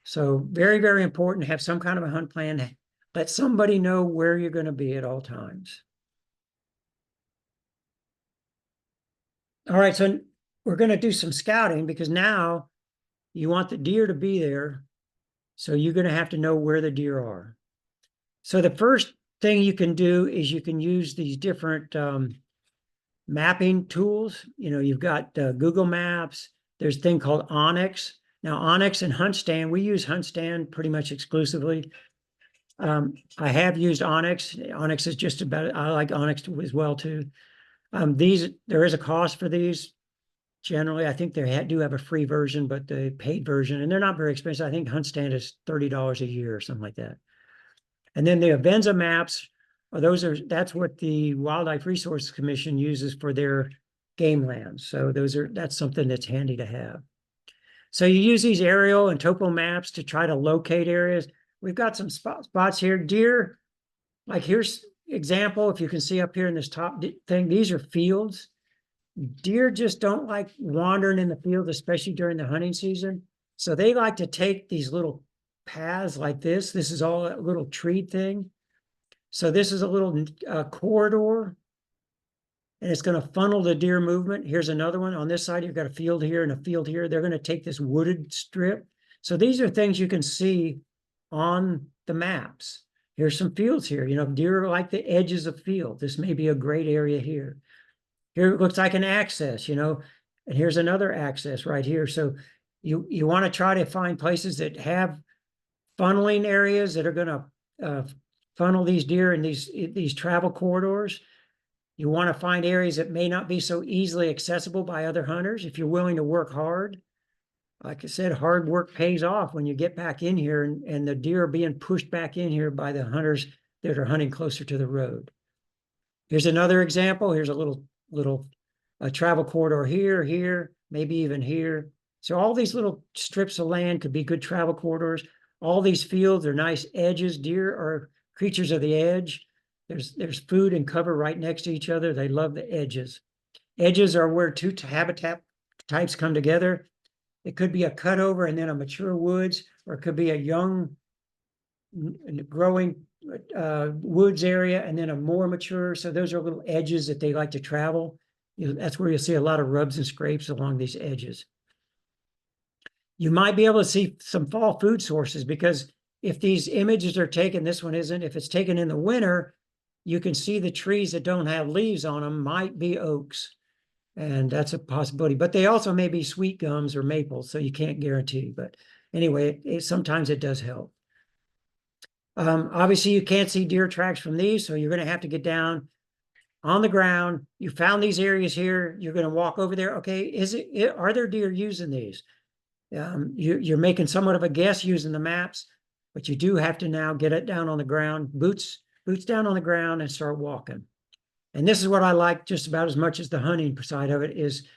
So very, very important to have some kind of a hunt plan. Let somebody know where you're going to be at all times. All right, so we're going to do some scouting because now you want the deer to be there. So you're going to have to know where the deer are. So the first thing you can do is you can use these different mapping tools. You know, you've got Google Maps. There's a thing called Onyx. Now, Onyx and HuntStand, we use HuntStand pretty much exclusively. I have used Onyx. Onyx is just about, I like Onyx as well too. There is a cost for these. Generally, I think they do have a free version, but the paid version, and they're not very expensive. I think HuntStand is $30 a year or something like that. And then the Avenza maps, that's what the Wildlife Resources Commission uses for their game lands. So that's something that's handy to have. So you use these aerial and topo maps to try to locate areas. We've got some spots here. Deer, like here's example, if you can see up here in this top thing, these are fields. Deer just don't like wandering in the field, especially during the hunting season. So they like to take these little paths like this. This is all a little tree thing. So this is a little corridor, and it's going to funnel the deer movement. Here's another one. On this side, you've got a field here and a field here. They're going to take this wooded strip. So these are things you can see on the maps. Here's some fields here. You know, deer like the edges of field. This may be a great area here. Here it looks like an access, you know, and here's another access right here. So you want to try to find places that have funneling areas that are going to funnel these deer in these travel corridors. You want to find areas that may not be so easily accessible by other hunters. If you're willing to work hard, like I said, hard work pays off when you get back in here and the deer are being pushed back in here by the hunters that are hunting closer to the road. Here's another example. Here's a little travel corridor here, maybe even here. So all these little strips of land could be good travel corridors. All these fields are nice edges. Deer are creatures of the edge. There's food and cover right next to each other. They love the edges. Edges are where two habitat types come together. It could be a cutover and then a mature woods, or it could be a young growing woods area and then a more mature. So those are little edges that they like to travel. That's where you'll see a lot of rubs and scrapes along these edges. You might be able to see some fall food sources, because if these images are taken, this one isn't, if it's taken in the winter, you can see the trees that don't have leaves on them might be oaks. And that's a possibility, but they also may be sweet gums or maples, so you can't guarantee. But anyway, sometimes it does help. Obviously, you can't see deer tracks from these, so you're going to have to get down on the ground. You found these areas here. You're going to walk over there. Okay, are there deer using these? You're making somewhat of a guess using the maps, but you do have to now get it down on the ground, boots down on the ground, and start walking. And this is what I like just about as much as the hunting side of it is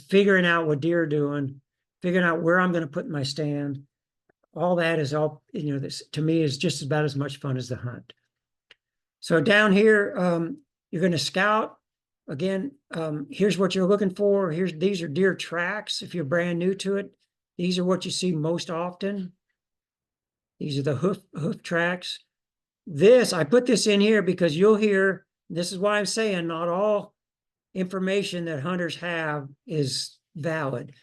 figuring out what deer are doing, figuring out where I'm going to put my stand. All that is all, you know, this to me is just about as much fun as the hunt. So down here, you're going to scout. Again, here's what you're looking for. These are deer tracks. If you're brand new to it, these are what you see most often. These are the hoof tracks. I put this in here because you'll hear, this is why I'm saying not all information that hunters have is valid.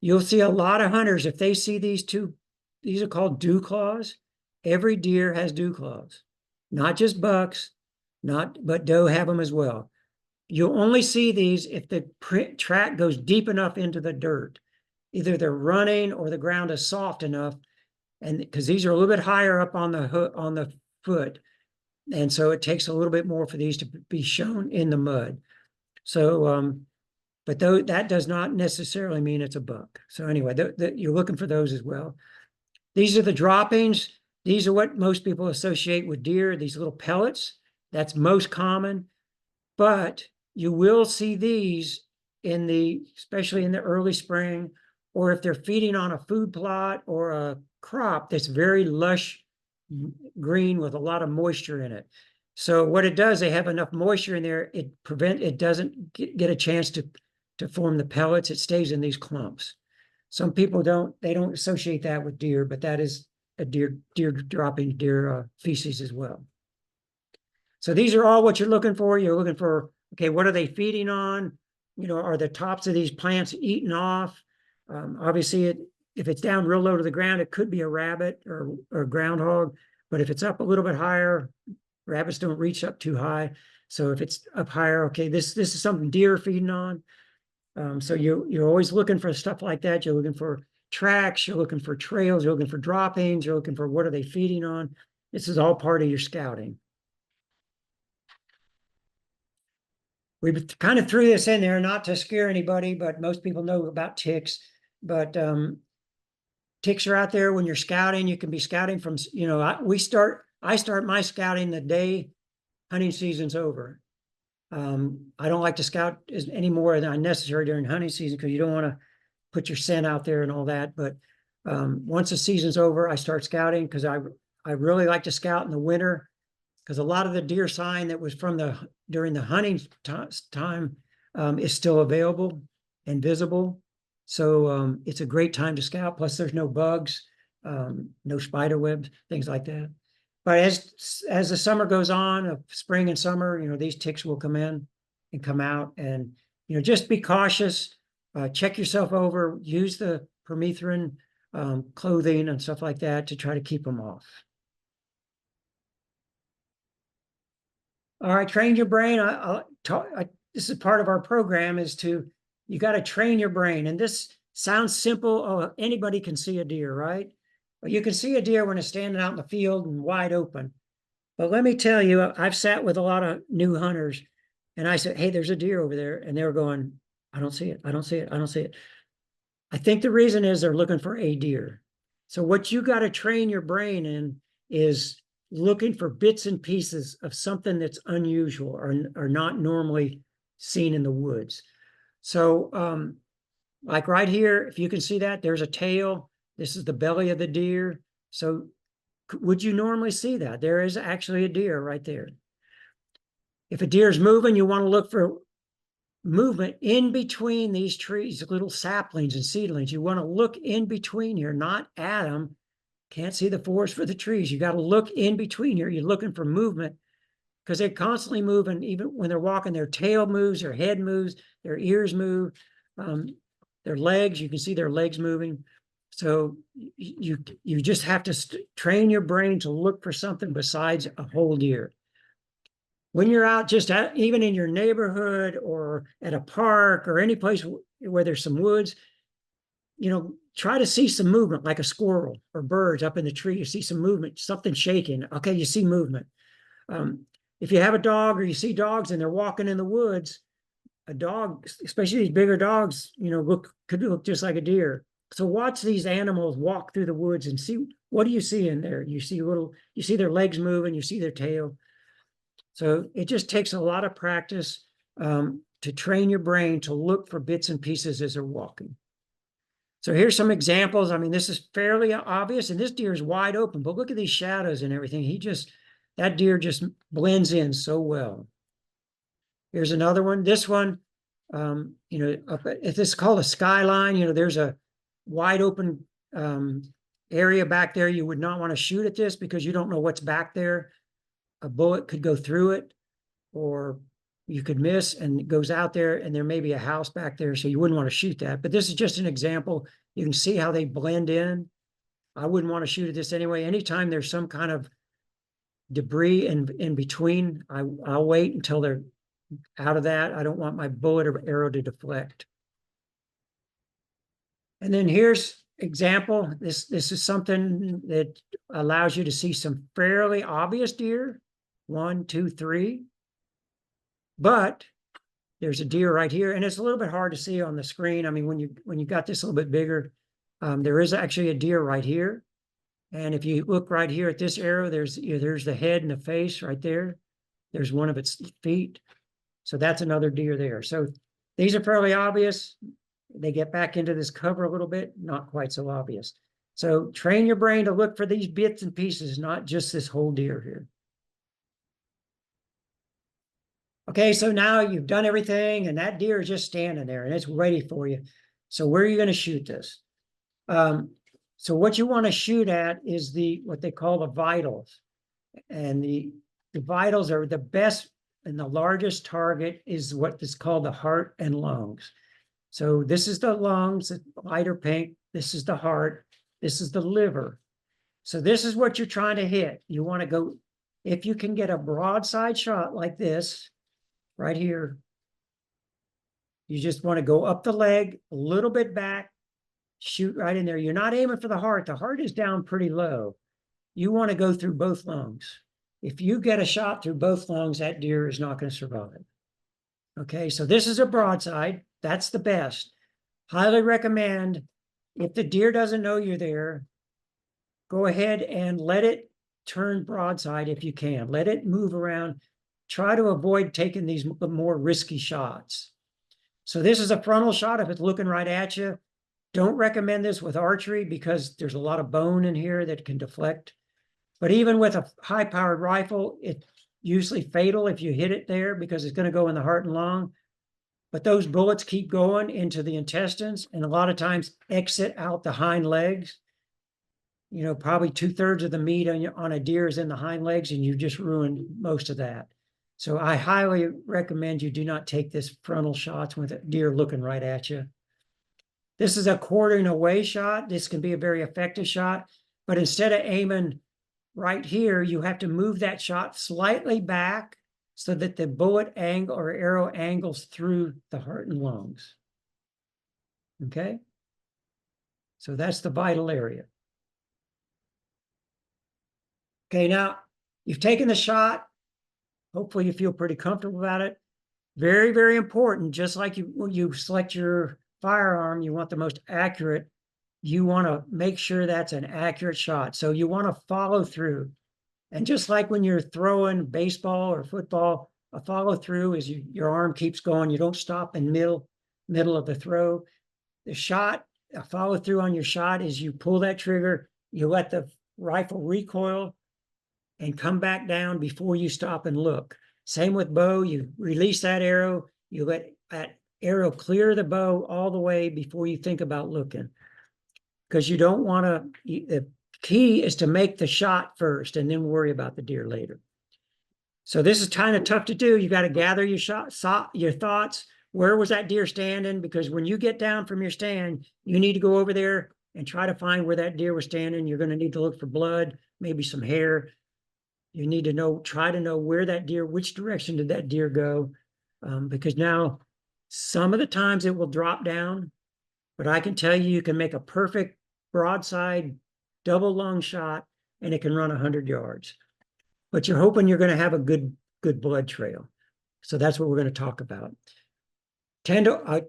You'll see a lot of hunters, if they see these are called dew claws. Every deer has dew claws, not just bucks, but doe have them as well. You'll only see these if the track goes deep enough into the dirt. Either they're running or the ground is soft enough, and because these are a little bit higher up on the foot, and so it takes a little bit more for these to be shown in the mud. So, but that does not necessarily mean it's a buck. So anyway, you're looking for those as well. These are the droppings. These are what most people associate with deer, these little pellets. That's most common, but you will see these especially in the early spring, or if they're feeding on a food plot or a crop that's very lush green with a lot of moisture in it. So what it does, they have enough moisture in there, it doesn't get a chance to form the pellets. It stays in these clumps. Some people they don't associate that with deer, but that is a deer dropping deer feces as well. So these are all what you're looking for. You're looking for, okay, what are they feeding on? You know, are the tops of these plants eaten off? Obviously, if it's down real low to the ground, it could be a rabbit or a groundhog. But if it's up a little bit higher, rabbits don't reach up too high. So if it's up higher, okay, this is something deer are feeding on. So you're always looking for stuff like that. You're looking for tracks, you're looking for trails, you're looking for droppings, you're looking for what are they feeding on. This is all part of your scouting. We kind of threw this in there not to scare anybody, but most people know about ticks. But ticks are out there when you're scouting. You can be scouting from, you know, I start my scouting the day hunting season's over. I don't like to scout any more than necessary during hunting season because you don't want to put your scent out there and all that. But once the season's over, I start scouting because I really like to scout in the winter because a lot of the deer sign that was from during the hunting time is still available and visible. So it's a great time to scout. Plus, there's no bugs, no spider webs, things like that. But as the summer goes on, spring and summer, you know, these ticks will come in and come out, and you know, just be cautious. Check yourself over. Use the permethrin clothing and stuff like that to try to keep them off. All right, train your brain. This is part of our program is you got to train your brain. And this sounds simple. Oh, anybody can see a deer, right? But you can see a deer when it's standing out in the field and wide open. But let me tell you, I've sat with a lot of new hunters and I said, hey, there's a deer over there. And they were going, I don't see it. I don't see it. I don't see it. I think the reason is they're looking for a deer. So what you got to train your brain in is looking for bits and pieces of something that's unusual or not normally seen in the woods. So like right here, if you can see that, there's a tail. This is the belly of the deer. So would you normally see that? There is actually a deer right there. If a deer is moving, you want to look for movement in between these trees, little saplings and seedlings. You want to look in between here, not at them. Can't see the forest for the trees. You got to look in between here. You're looking for movement because they're constantly moving. Even when they're walking, their tail moves, their head moves, their ears move, their legs. You can see their legs moving. So you just have to train your brain to look for something besides a whole deer. When you're out even in your neighborhood or at a park or any place where there's some woods, you know, try to see some movement like a squirrel or birds up in the tree. You see some movement, something shaking. Okay, you see movement. If you have a dog or you see dogs and they're walking in the woods, a dog, especially these bigger dogs, you know, could look just like a deer. So watch these animals walk through the woods and see, what do you see in there? You see their legs moving, you see their tail. So it just takes a lot of practice to train your brain to look for bits and pieces as they're walking. So here's some examples. I mean, this is fairly obvious, and this deer is wide open, but look at these shadows and everything. That deer just blends in so well. Here's another one. This one, you know, if this is called a skyline, you know, there's a wide open area back there. You would not want to shoot at this because you don't know what's back there. A bullet could go through it, or you could miss and it goes out there and there may be a house back there. So you wouldn't want to shoot that, but this is just an example. You can see how they blend in. I wouldn't want to shoot at this anyway. Anytime there's some kind of debris in between, I'll wait until they're out of that. I don't want my bullet or arrow to deflect. And then here's example. This is something that allows you to see some fairly obvious deer. 1, 2, 3. But there's a deer right here, and it's a little bit hard to see on the screen. I mean, when you got this a little bit bigger, there is actually a deer right here. And if you look right here at this arrow, there's the head and the face right there. There's one of its feet. So that's another deer there. So these are fairly obvious. They get back into this cover a little bit, not quite so obvious. So train your brain to look for these bits and pieces, not just this whole deer here. Okay, so now you've done everything and that deer is just standing there and it's ready for you. So where are you going to shoot this? So what you want to shoot at is what they call the vitals. And the vitals are the best and the largest target is what is called the heart and lungs. So this is the lungs, lighter pink. This is the heart. This is the liver. So this is what you're trying to hit. You want to go, if you can get a broadside shot like this, right here, you just want to go up the leg, a little bit back, shoot right in there. You're not aiming for the heart. The heart is down pretty low. You want to go through both lungs. If you get a shot through both lungs, that deer is not going to survive. Okay, so this is a broadside. That's the best. Highly recommend, if the deer doesn't know you're there, go ahead and let it turn broadside if you can. Let it move around. Try to avoid taking these more risky shots. So this is a frontal shot if it's looking right at you. Don't recommend this with archery because there's a lot of bone in here that can deflect. But even with a high-powered rifle, it's usually fatal if you hit it there because it's going to go in the heart and lung. But those bullets keep going into the intestines and a lot of times exit out the hind legs. You know, probably 2/3 of the meat on a deer is in the hind legs and you just ruined most of that. So I highly recommend you do not take this frontal shots with a deer looking right at you. This is a quartering away shot. This can be a very effective shot, but instead of aiming right here, you have to move that shot slightly back so that the bullet angle or arrow angles through the heart and lungs. Okay? So that's the vital area. Okay, now you've taken the shot. Hopefully you feel pretty comfortable about it. Very, very important, just like when you select your firearm, you want the most accurate. You want to make sure that's an accurate shot. So you want to follow through. And just like when you're throwing baseball or football, a follow through is your arm keeps going. You don't stop in middle of the throw. The shot, a follow through on your shot is you pull that trigger, you let the rifle recoil and come back down before you stop and look. Same with bow, you release that arrow, you let that arrow clear the bow all the way before you think about looking. Because you don't want to, the key is to make the shot first and then worry about the deer later. So this is kind of tough to do. You got to gather your your thoughts. Where was that deer standing? Because when you get down from your stand, you need to go over there and try to find where that deer was standing. You're going to need to look for blood, maybe some hair. You need to try to know where that deer, which direction did that deer go? Because now some of the times it will drop down, but I can tell you, you can make a perfect broadside double lung shot and it can run 100 yards. But you're hoping you're going to have a good blood trail. So that's what we're going to talk about. I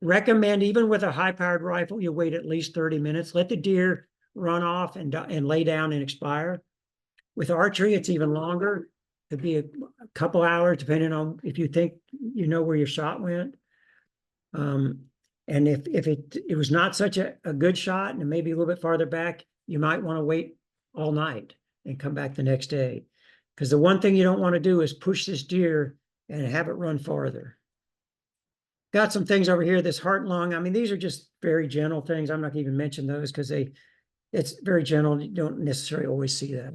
recommend, even with a high-powered rifle, you wait at least 30 minutes. Let the deer run off and lay down and expire. With archery, it's even longer. It'd be a couple hours, depending on if you think you know where your shot went. And if it was not such a good shot and maybe a little bit farther back, you might want to wait all night and come back the next day. Because the one thing you don't want to do is push this deer and have it run farther. Got some things over here, this heart and lung. I mean, these are just very general things. I'm not going to even mention those because it's very general. You don't necessarily always see that.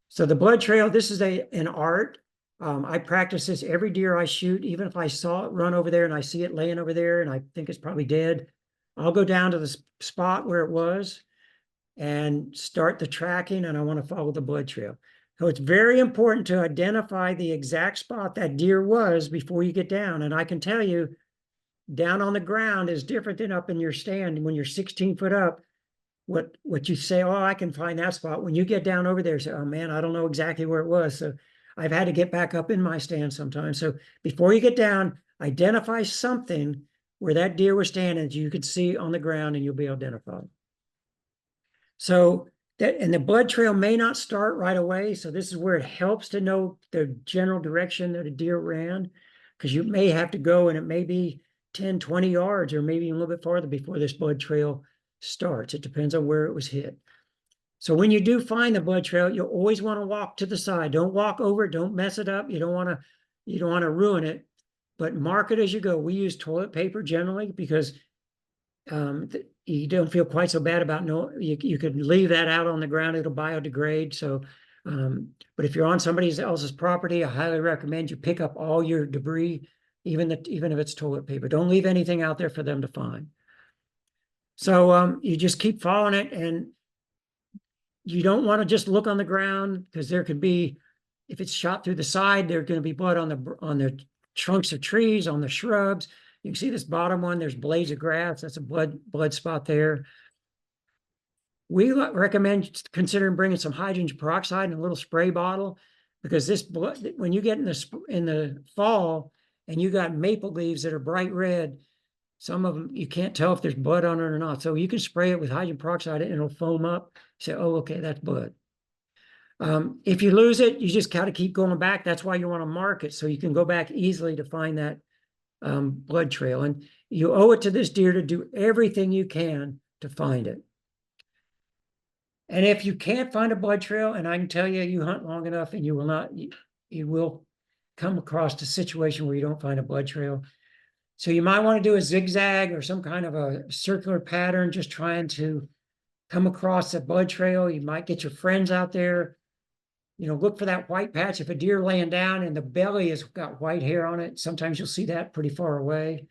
So the blood trail, this is an art. I practice this every deer I shoot. Even if I saw it run over there and I see it laying over there and I think it's probably dead, I'll go down to the spot where it was and start the tracking, and I want to follow the blood trail. So it's very important to identify the exact spot that deer was before you get down. And I can tell you, down on the ground is different than up in your stand. When you're 16 foot up, what you say, oh, I can find that spot. When you get down over there, say, oh man, I don't know exactly where it was. So I've had to get back up in my stand sometimes. So before you get down, identify something where that deer was standing that you could see on the ground and you'll be identified. So and the blood trail may not start right away. So this is where it helps to know the general direction that a deer ran, because you may have to go and it may be 10, 20 yards or maybe a little bit farther before this blood trail starts. It depends on where it was hit. So when you do find the blood trail, you always want to walk to the side. Don't walk over it. Don't mess it up. You don't want to You don't want to ruin it, but mark it as you go. We use toilet paper generally because you don't feel quite so bad about you could leave that out on the ground, it'll biodegrade. So, but if you're on somebody else's property, I highly recommend you pick up all your debris, even if it's toilet paper. Don't leave anything out there for them to find. So you just keep following it, and you don't want to just look on the ground because there could be, if it's shot through the side, there's going to be blood on the trunks of trees, on the shrubs. You can see this bottom one, there's blades of grass. That's a blood spot there. We recommend considering bringing some hydrogen peroxide in a little spray bottle, because this blood, when you get in the fall and you got maple leaves that are bright red, some of them you can't tell if there's blood on it or not. So you can spray it with hydrogen peroxide and it'll foam up. Say, oh, okay, that's blood. If you lose it, you just gotta keep going back. That's why you want to mark it, so you can go back easily to find that blood trail. And you owe it to this deer to do everything you can to find it. And if you can't find a blood trail, and I can tell you, you hunt long enough and you will come across a situation where you don't find a blood trail. So you might want to do a zigzag or some kind of a circular pattern, just trying to come across a blood trail. You might get your friends out there, look for that white patch. If a deer laying down and the belly has got white hair on it, sometimes you'll see that pretty far away.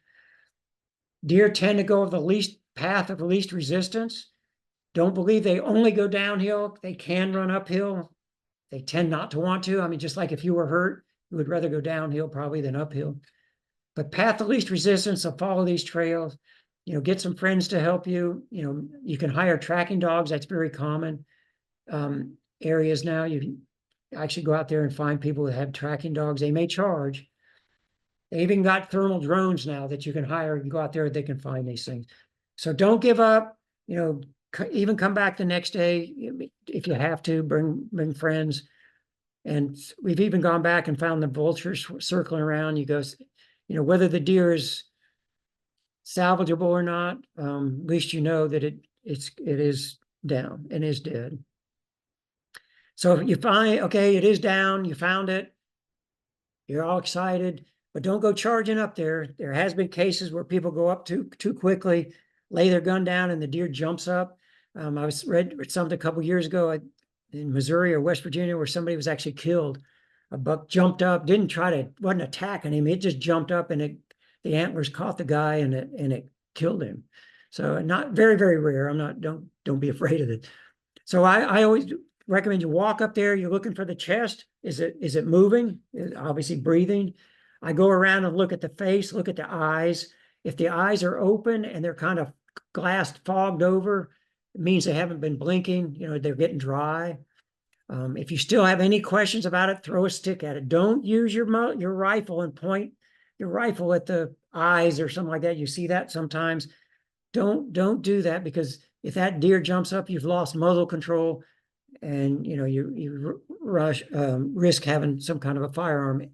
Deer tend to go the path of least resistance. Don't believe they only go downhill. They can run uphill. They tend not to want to. I mean, just like if you were hurt, you would rather go downhill probably than uphill. But path of least resistance, so follow these trails. Get some friends to help you. You can hire tracking dogs. That's very common. Areas now, you actually go out there and find people that have tracking dogs. They may charge. They even got thermal drones now that you can hire and go out there, they can find these things. So don't give up, even come back the next day if you have to. Bring friends. And we've even gone back and found the vultures circling around. You go, whether the deer is salvageable or not, at least you know that it is down and is dead. So if you find, okay, it is down, you found it, you're all excited, but don't go charging up there. There has been cases where people go up too quickly, lay their gun down, and the deer jumps up. I read something a couple years ago in Missouri or West Virginia where somebody was actually killed. A buck jumped up, wasn't attacking him. It just jumped up, and the antlers caught the guy, and it killed him. So not very, very rare. Don't be afraid of it. So I always recommend you walk up there. You're looking for the chest. Is it moving? Obviously breathing. I go around and look at the face, look at the eyes. If the eyes are open and they're kind of glassed, fogged over, it means they haven't been blinking. They're getting dry. If you still have any questions about it, throw a stick at it. Don't use your rifle and point your rifle at the eyes or something like that. You see that sometimes. Don't do that, because if that deer jumps up, you've lost muzzle control, and you risk having some kind of a firearm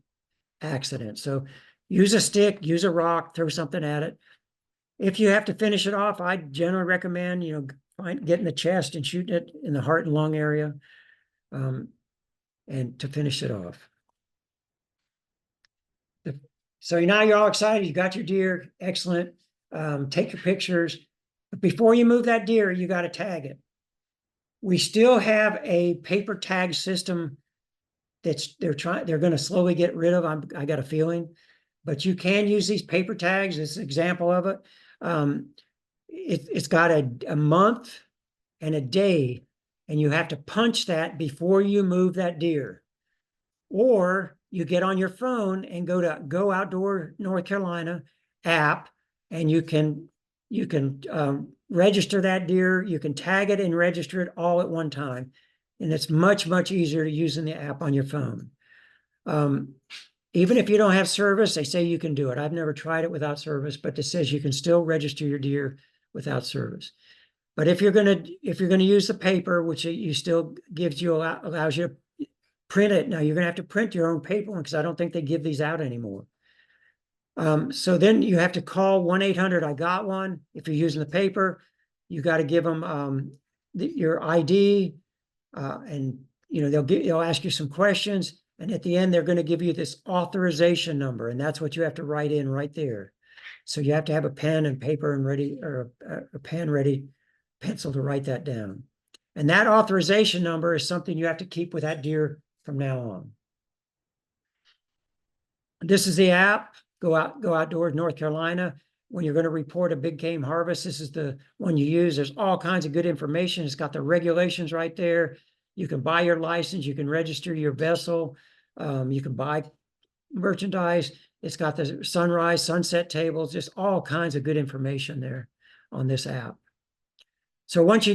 accident. So use a stick, use a rock, throw something at it. If you have to finish it off, I generally recommend getting the chest and shooting it in the heart and lung area, and to finish it off. So now you're all excited. You got your deer. Excellent. Take your pictures. But before you move that deer, you got to tag it. We still have a paper tag system they're going to slowly get rid of. I got a feeling, but you can use these paper tags. This is an example of it. It's got a month and a day, and you have to punch that before you move that deer. Or you get on your phone and go to Go Outdoor North Carolina app, and you can register that deer. You can tag it and register it all at one time. And it's much, much easier using the app on your phone. Even if you don't have service, they say you can do it. I've never tried it without service, but it says you can still register your deer without service. But if you're gonna use the paper, which you still allows you to print it. Now you're gonna have to print your own paper one, because I don't think they give these out anymore. So then you have to call 1-800-I-GOT-ONE. If you're using the paper, you got to give them your ID, and they'll ask you some questions. And at the end, they're going to give you this authorization number, and that's what you have to write in right there. So you have to have a pen and paper and ready, or a pen ready, pencil to write that down. And that authorization number is something you have to keep with that deer from now on. This is the app, Go Outdoors North Carolina. When you're going to report a big game harvest, this is the one you use. There's all kinds of good information. It's got the regulations right there. You can buy your license. You can register your vessel. You can buy merchandise. It's got the sunrise, sunset tables, just all kinds of good information there on this app. So once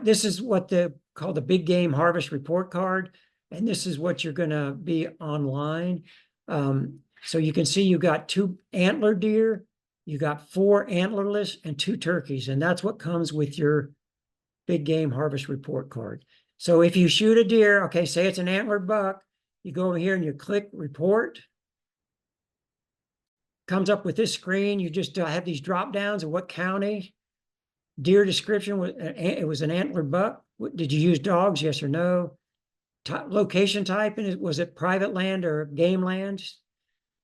this is what called the big game harvest report card. And this is what you're going to be online. So you can see you got 2 antler deer, you got 4 antlerless and 2 turkeys. And that's what comes with your big game harvest report card. So if you shoot a deer, okay, say it's an antlered buck, you go over here and you click report. Comes up with this screen. You just have these drop downs of what county. Deer description, it was an antlered buck. Did you use dogs? Yes or no? Location type, and was it private land or game land?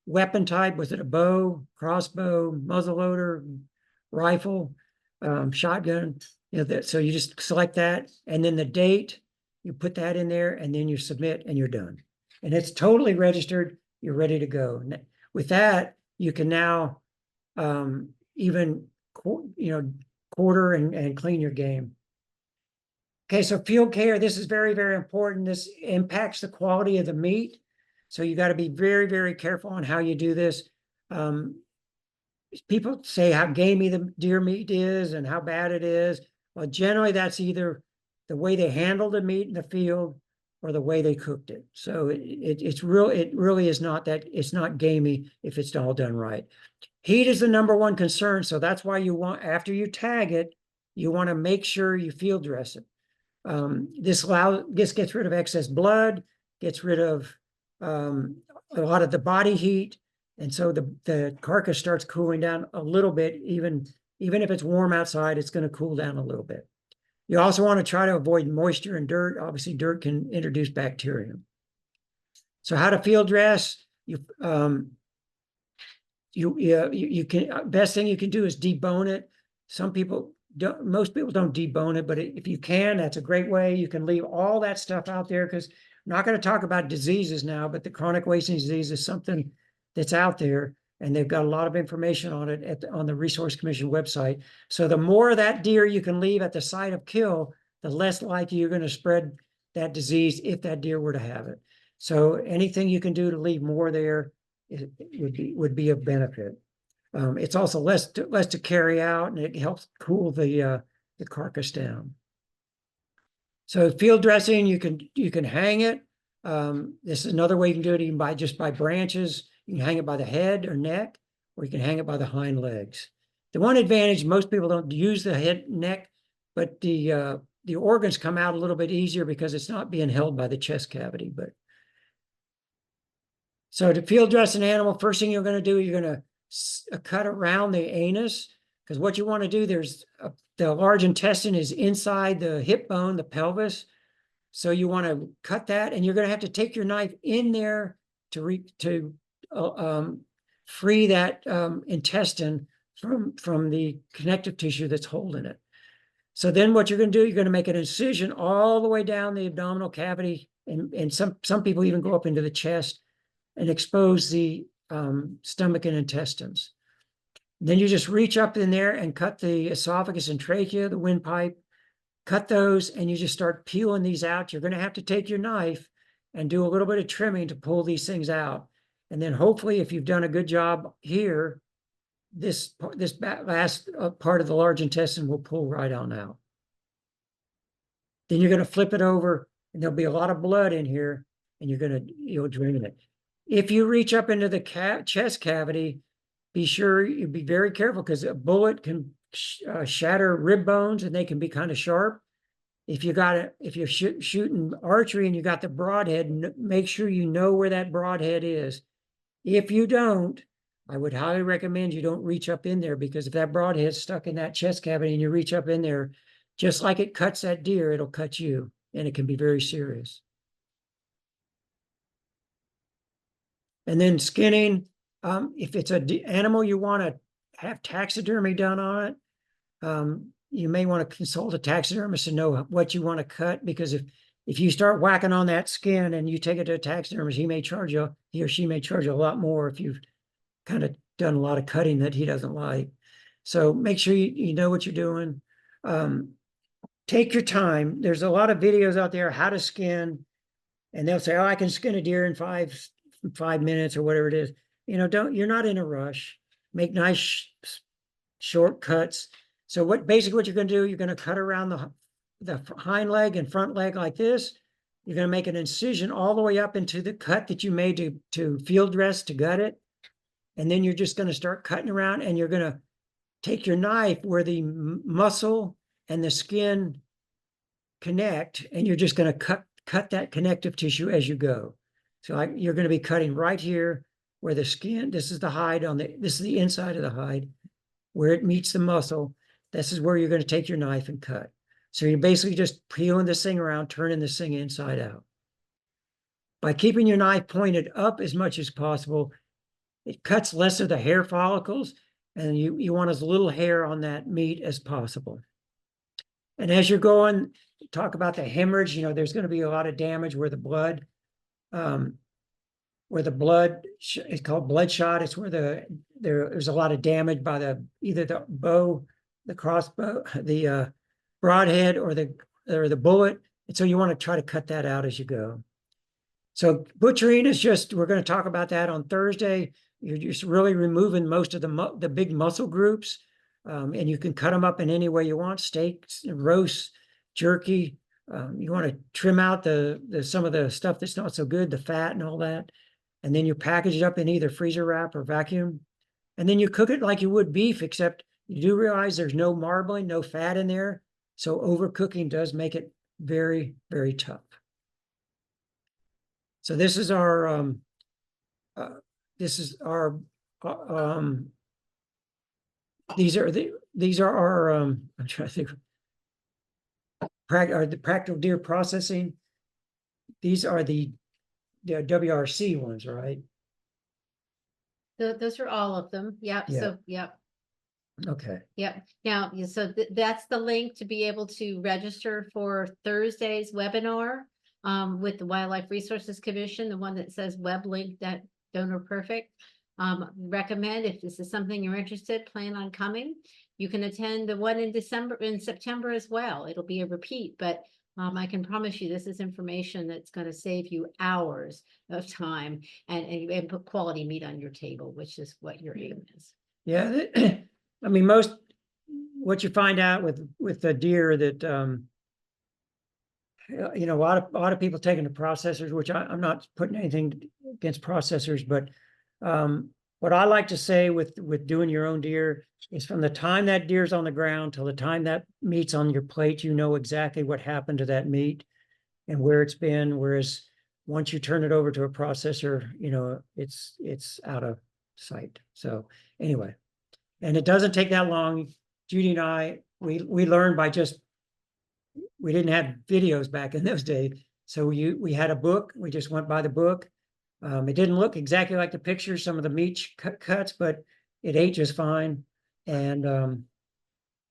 Weapon type, was it a bow, crossbow, muzzleloader, rifle, shotgun? So you just select that, and then the date, you put that in there, and then you submit, and you're done. And it's totally registered. You're ready to go. With that, you can now even quarter and clean your game. Okay, so field care, this is very, very important. This impacts the quality of the meat. So you got to be very, very careful on how you do this. People say how gamey the deer meat is and how bad it is. Well, generally that's either the way they handle the meat in the field or the way they cooked it. So it really is not that, it's not gamey if it's all done right. Heat is the #1 concern. So that's why you want, after you tag it, you want to make sure you field dress it. This gets rid of excess blood, gets rid of a lot of the body heat, and so the carcass starts cooling down a little bit. Even if it's warm outside, it's going to cool down a little bit. You also want to try to avoid moisture and dirt. Obviously, dirt can introduce bacterium. So how to field dress? You can, best thing you can do is debone it. Most people don't debone it, but if you can, that's a great way. You can leave all that stuff out there, because I'm not going to talk about diseases now, but the chronic wasting disease is something that's out there, and they've got a lot of information on it on the Resource Commission website. So the more of that deer you can leave at the site of kill, the less likely you're going to spread that disease if that deer were to have it. So anything you can do to leave more there would be a benefit. It's also less to carry out, and it helps cool the carcass down. So field dressing, you can hang it. This is another way you can do it, even by branches. You can hang it by the head or neck, or you can hang it by the hind legs. The one advantage, most people don't use the head, neck, but the organs come out a little bit easier because it's not being held by the chest cavity. But so to field dress an animal, first thing you're going to do, you're going to cut around the anus, because what you want to do, the large intestine is inside the hip bone, the pelvis. So you want to cut that, and you're going to have to take your knife in there to free that intestine from the connective tissue that's holding it. So then what you're going to do, you're going to make an incision all the way down the abdominal cavity, and some people even go up into the chest and expose the stomach and intestines. Then you just reach up in there and cut the esophagus and trachea, the windpipe, cut those, and you just start peeling these out. You're going to have to take your knife and do a little bit of trimming to pull these things out. And then hopefully, if you've done a good job here, this last part of the large intestine will pull right on out. Then you're going to flip it over, and there'll be a lot of blood in here, and you'll drain it. If you reach up into the chest cavity, be sure you be very careful, because a bullet can shatter rib bones, and they can be kind of sharp. If you're shooting archery and you got the broadhead, make sure you know where that broadhead is. If you don't, I would highly recommend you don't reach up in there, because if that broadhead's stuck in that chest cavity and you reach up in there, just like it cuts that deer, it'll cut you, and it can be very serious. And then skinning, if it's animal you want to have taxidermy done on it, you may want to consult a taxidermist to know what you want to cut, because if you start whacking on that skin and you take it to a taxidermist, he or she may charge you a lot more if you've kind of done a lot of cutting that he doesn't like. So make sure you know what you're doing. Take your time. There's a lot of videos out there how to skin, and they'll say, "Oh, I can skin a deer in 5 minutes or whatever it is." You're not in a rush. Make nice shortcuts. So basically what you're going to do, you're going to cut around the hind leg and front leg like this. You're going to make an incision all the way up into the cut that you made to field dress to gut it. And then you're just going to start cutting around, and you're going to take your knife where the muscle and the skin connect, and you're just going to cut that connective tissue as you go. So you're going to be cutting right here where the skin, this is the hide this is the inside of the hide, where it meets the muscle. This is where you're going to take your knife and cut. So you're basically just peeling this thing around, turning this thing inside out. By keeping your knife pointed up as much as possible, it cuts less of the hair follicles, and you want as little hair on that meat as possible. And as you're going, talk about the hemorrhage. There's going to be a lot of damage where the blood, it's called bloodshot. It's where there's a lot of damage by either the bow, the crossbow, the broadhead, or the bullet. And so you want to try to cut that out as you go. So butchering is we're going to talk about that on Thursday. You're just really removing most of the big muscle groups, and you can cut them up in any way you want: steaks, roast, jerky. You want to trim out some of the stuff that's not so good, the fat and all that, and then you package it up in either freezer wrap or vacuum, and then you cook it like you would beef, except you do realize there's no marbling, no fat in there, so overcooking does make it very, very tough. So this is our these are our I'm trying to think, the practical deer processing. These are the WRC ones, right? Those are all of them. Yep. Yeah. So, yep. Okay. Yep. Now, so that's the link to be able to register for Thursday's webinar with the Wildlife Resources Commission, the one that says web link that Donor Perfect. Recommend, if this is something you're interested, plan on coming. You can attend the one in September as well. It'll be a repeat, but I can promise you this is information that's going to save you hours of time and put quality meat on your table, which is what your aim is. Yeah, I mean, what you find out with the deer that a lot of people taking the processors, which I'm not putting anything against processors, but what I like to say with doing your own deer is, from the time that deer's on the ground till the time that meat's on your plate, you know exactly what happened to that meat and where it's been. Whereas once you turn it over to a processor, it's out of sight. So anyway, and it doesn't take that long. Judy and I, we learned by we didn't have videos back in those days. So we had a book. We just went by the book. It didn't look exactly like the pictures, some of the meat cuts, but it ate just fine. And,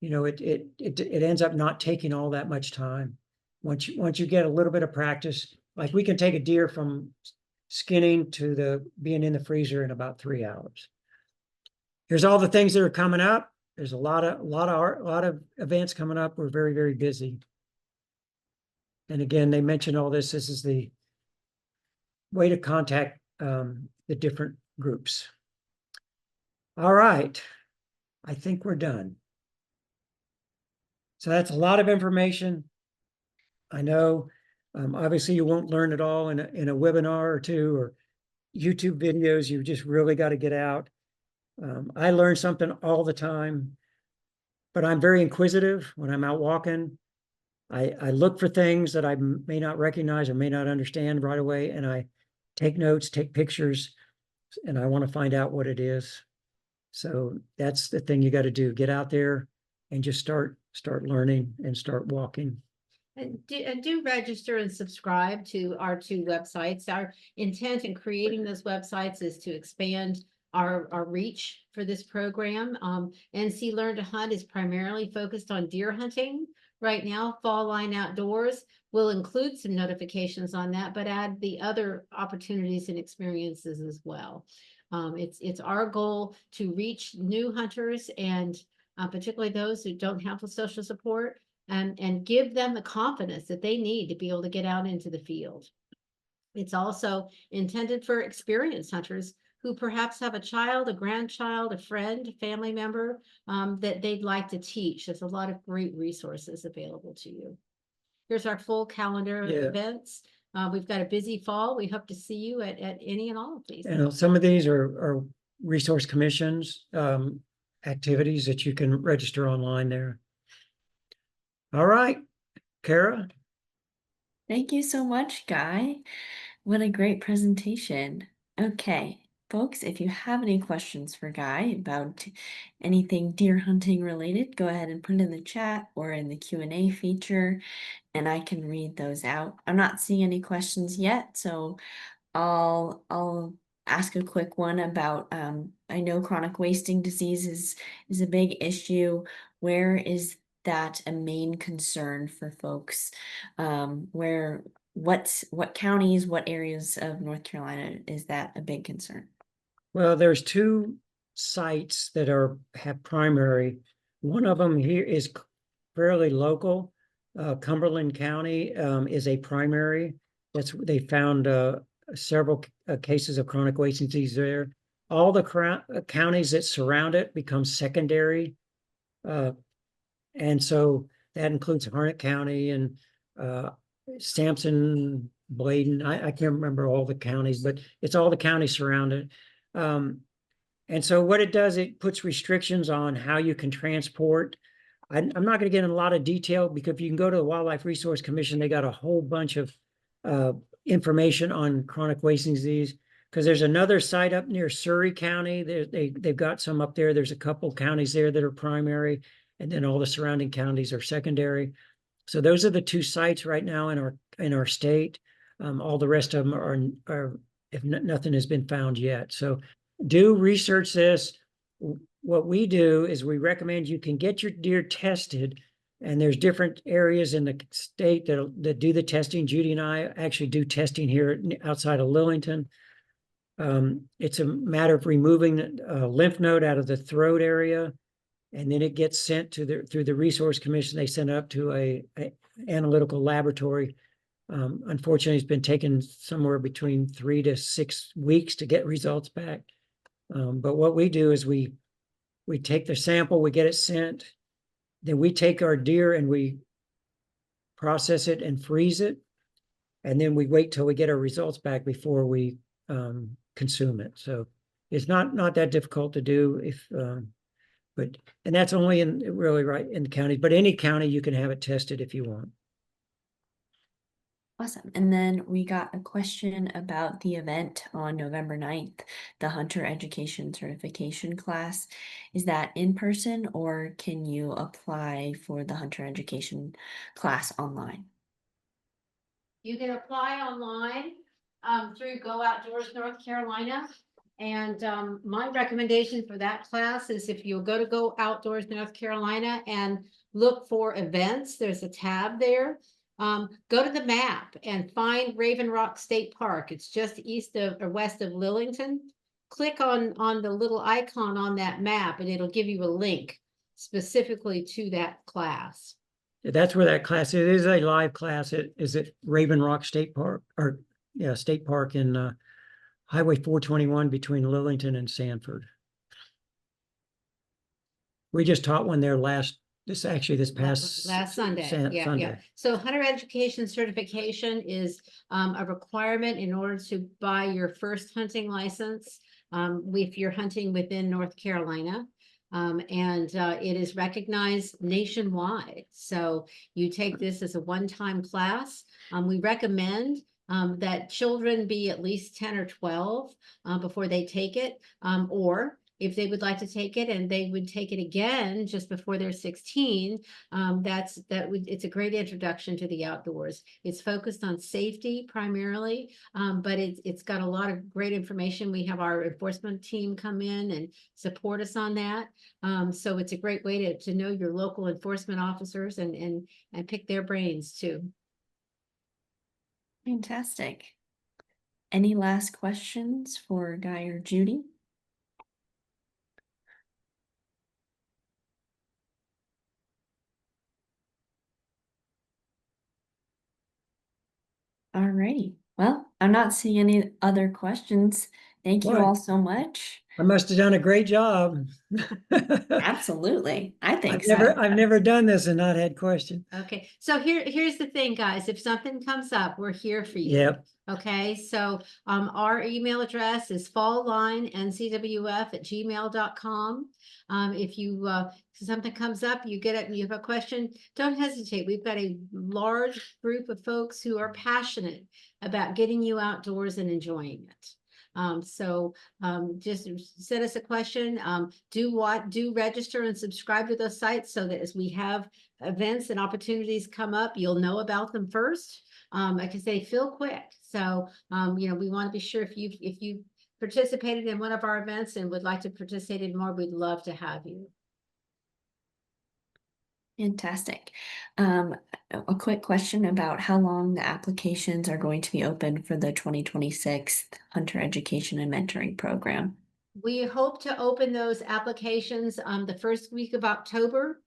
it ends up not taking all that much time. Once you get a little bit of practice, like we can take a deer from skinning to being in the freezer in about 3 hours. Here's all the things that are coming up. There's a lot of events coming up. We're very, very busy. And again, they mentioned all this. This is the way to contact the different groups. All right, I think we're done. So that's a lot of information. I know, obviously you won't learn it all in a webinar or two or YouTube videos. You just really got to get out. I learn something all the time, but I'm very inquisitive when I'm out walking. I look for things that I may not recognize or may not understand right away, and I take notes, take pictures, and I want to find out what it is. So that's the thing you got to do. Get out there and just start learning and start walking. And do register and subscribe to our 2 websites. Our intent in creating those websites is to expand our reach for this program. NC Learn to Hunt is primarily focused on deer hunting. Right now, Fall Line Outdoors will include some notifications on that, but add the other opportunities and experiences as well. It's our goal to reach new hunters and particularly those who don't have the social support, and give them the confidence that they need to be able to get out into the field. It's also intended for experienced hunters who perhaps have a child, a grandchild, a friend, a family member that they'd like to teach. There's a lot of great resources available to you. Here's our full calendar of Yeah. events. We've got a busy fall. We hope to see you at any and all of these. Some of these are resource commissions, activities that you can register online there. All right, Kara. Thank you so much, Guy. What a great presentation. Okay, folks, if you have any questions for Guy about anything deer hunting related, go ahead and put it in the chat or in the Q&A feature, and I can read those out. I'm not seeing any questions yet, so I'll ask a quick one about I know chronic wasting disease is a big issue. Where is that a main concern for folks? What counties, what areas of North Carolina is that a big concern? Well, there's 2 sites that have primary. One of them here is fairly local. Cumberland County is a primary. They found several cases of chronic wasting disease there. All the counties that surround it become secondary. And so that includes Harnett County and Sampson, Bladen. I can't remember all the counties, but it's all the counties surrounded. And so what it does, it puts restrictions on how you can transport. I'm not going to get in a lot of detail because if you can go to the Wildlife Resource Commission, they got a whole bunch of information on chronic wasting disease. Because there's another site up near Surrey County. They've got some up there. There's a couple counties there that are primary, and then all the surrounding counties are secondary. So those are the 2 sites right now in our state. All the rest of them are if nothing has been found yet. So do research this. What we do is we recommend you can get your deer tested, and there's different areas in the state that do the testing. Judy and I actually do testing here outside of Lillington. It's a matter of removing a lymph node out of the throat area, and then it gets sent through the Resource Commission. They send it up to a analytical laboratory. Unfortunately, it's been taking somewhere between 3 to 6 weeks to get results back. But what we do is we take the sample, we get it sent, then we take our deer and we process it and freeze it, and then we wait till we get our results back before we consume it. So it's not that difficult to do and that's only really right in the county, but any county you can have it tested if you want. Awesome. And then we got a question about the event on November 9th, the Hunter Education Certification class. Is that in person or can you apply for the Hunter Education class online? You can apply online through Go Outdoors North Carolina. And my recommendation for that class is if you go to Go Outdoors North Carolina and look for events, there's a tab there. Go to the map and find Raven Rock State Park. It's just east of or west of Lillington. Click on the little icon on that map and it'll give you a link specifically to that class. That's where that class is. It is a live class. It is at Raven Rock State Park, State Park in Highway 421 between Lillington and Sanford. We just taught one there this past last Sunday. Sunday. Yeah. So Hunter Education Certification is a requirement in order to buy your first hunting license if you're hunting within North Carolina. It is recognized nationwide. So you take this as a one-time class. We recommend that children be at least 10 or 12 before they take it, or if they would like to take it and they would take it again just before they're 16, it's a great introduction to the outdoors. It's focused on safety primarily, but it's got a lot of great information. We have our enforcement team come in and support us on that. So it's a great way to know your local enforcement officers and pick their brains too. Fantastic. Any last questions for Guy or Judy? Alrighty. Well, I'm not seeing any other questions. Thank you Right. all so much. I must have done a great job. Absolutely. I think I've never done this and not had questions. Okay, so here's the thing, guys. If something comes up, we're here for you. Yep. Okay, so our email address is falllinencwf@gmail.com. If something comes up, you get it and you have a question, don't hesitate. We've got a large group of folks who are passionate about getting you outdoors and enjoying it. Just send us a question. Do register and subscribe to those sites so that as we have events and opportunities come up, you'll know about them first. Like I say, fill quick. So, we want to be sure if you participated in one of our events and would like to participate in more, we'd love to have you. Fantastic. A quick question about how long the applications are going to be open for the 2026 Hunter Education and Mentoring Program. We hope to open those applications the first week of October.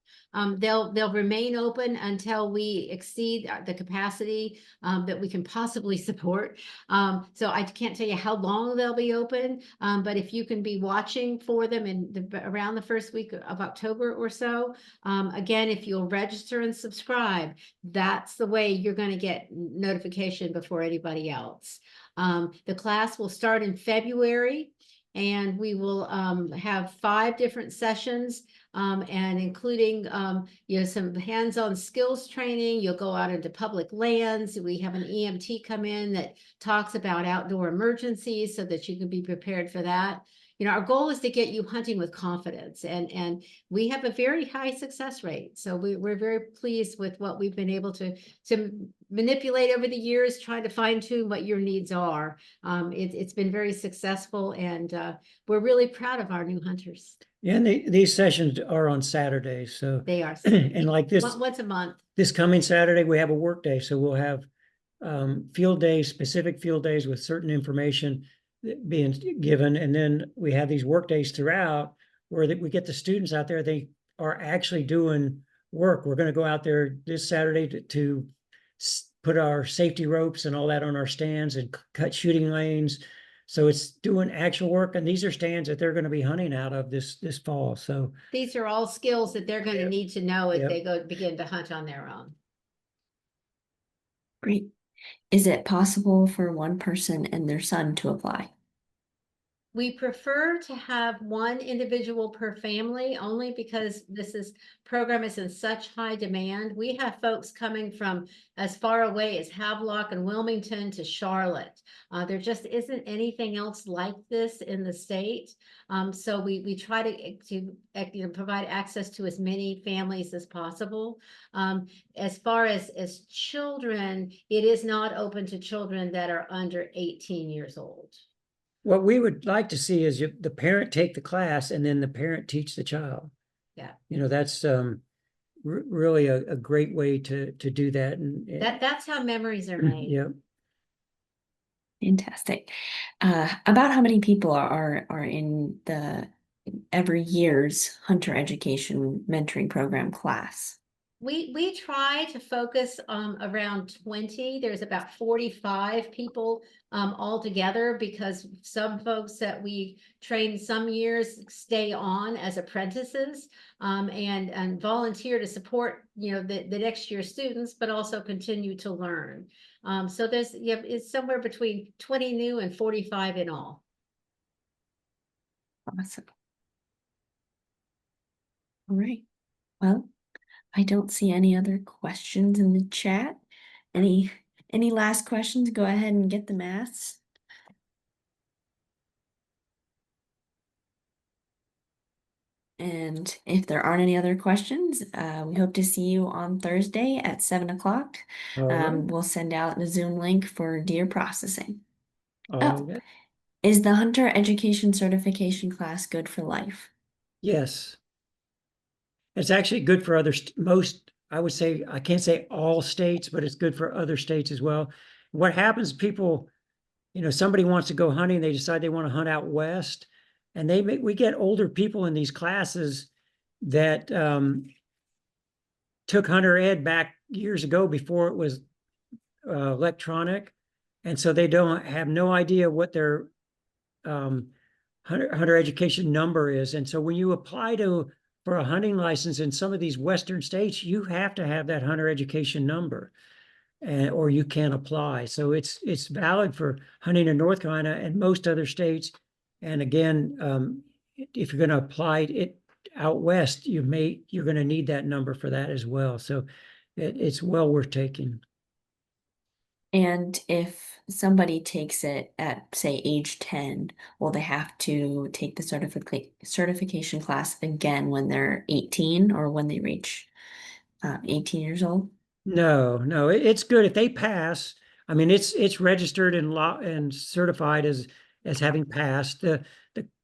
They'll remain open until we exceed the capacity that we can possibly support. So I can't tell you how long they'll be open, but if you can be watching for them around the first week of October or so, again, if you'll register and subscribe, that's the way you're going to get notification before anybody else. The class will start in February. And we will have 5 different sessions, and including some hands-on skills training. You'll go out into public lands. We have an EMT come in that talks about outdoor emergencies so that you can be prepared for that. Our goal is to get you hunting with confidence, and we have a very high success rate. So we're very pleased with what we've been able to manipulate over the years, trying to fine tune what your needs are. It's been very successful, and we're really proud of our new hunters. Yeah, and these sessions are on Saturdays, so They are. and like this once a month. This coming Saturday, we have a work day, so we'll have field days, specific field days with certain information being given, and then we have these work days throughout where we get the students out there. They are actually doing work. We're going to go out there this Saturday to put our safety ropes and all that on our stands and cut shooting lanes. So it's doing actual work, and these are stands that they're going to be hunting out of this fall. So these are all skills that they're going to need to know as Yep. they begin to hunt on their own. Great. Is it possible for one person and their son to apply? We prefer to have one individual per family, only because program is in such high demand. We have folks coming from as far away as Havelock and Wilmington to Charlotte. There just isn't anything else like this in the state. So we try to provide access to as many families as possible. As far as children, it is not open to children that are under 18 years old. what we would like to see is the parent take the class and then the parent teach the child. Yeah. That's really a great way to do that. And that's how memories are made. Yeah. Fantastic. About how many people are in the every year's Hunter Education Mentoring Program class? We try to focus around 20. There's about 45 people altogether, because some folks that we train some years stay on as apprentices and volunteer to support the next year's students, but also continue to learn. So it's somewhere between 20 new and 45 in all. Awesome. All right. Well, I don't see any other questions in the chat. Any last questions? Go ahead and get them asked. And if there aren't any other questions, we hope to see you on Thursday at 7 o'clock. All right. We'll send out a Zoom link for deer processing. All right. Is the Hunter Education Certification class good for life? Yes. It's actually good for most, I would say, I can't say all states, but it's good for other states as well. What happens, people, somebody wants to go hunting, they decide they want to hunt out west, and we get older people in these classes that took hunter ed back years ago before it was electronic, and so they don't have no idea what their hunter education number is. And so when you apply for a hunting license in some of these western states, you have to have that hunter education number, or you can't apply. So it's valid for hunting in North Carolina and most other states. And again, if you're going to apply it out west, you're going to need that number for that as well. So it's well worth taking. And if somebody takes it at, say, age 10, will they have to take the certification class again when they're 18 or when they reach 18 years old? No, it's good if they pass. I mean, it's registered and law and certified as having passed.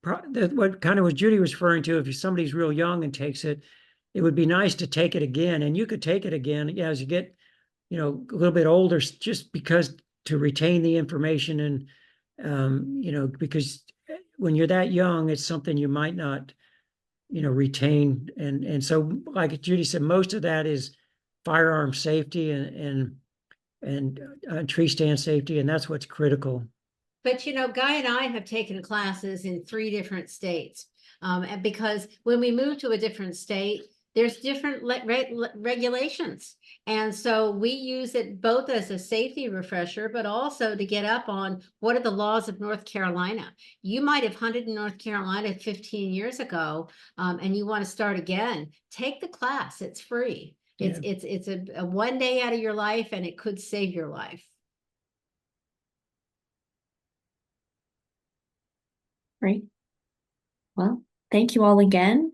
What kind of what Judy was referring to, if somebody's real young and takes it, it would be nice to take it again. And you could take it again, as you get, a little bit older, just because to retain the information and because when you're that young, it's something you might not, retain. And so, like Judy said, most of that is firearm safety and tree stand safety, and that's what's critical. But Guy and I have taken classes in 3 different states. And because when we move to a different state, there's different regulations. And so we use it both as a safety refresher, but also to get up on what are the laws of North Carolina. You might have hunted in North Carolina 15 years ago, and you want to start again. Take the class, it's free. It's a one day out of your life, and it could save your life. Great. Well, thank you all again.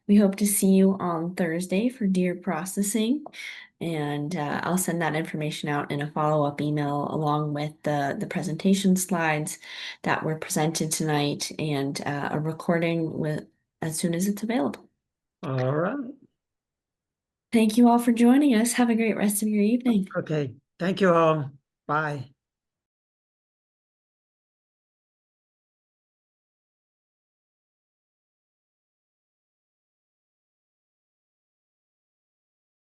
We hope to see you on Thursday for deer processing. And I'll send that information out in a follow-up email along with the presentation slides that were presented tonight and a recording as soon as it's available. All right. Thank you all for joining us. Have a great rest of your evening. Okay. Thank you all. Bye.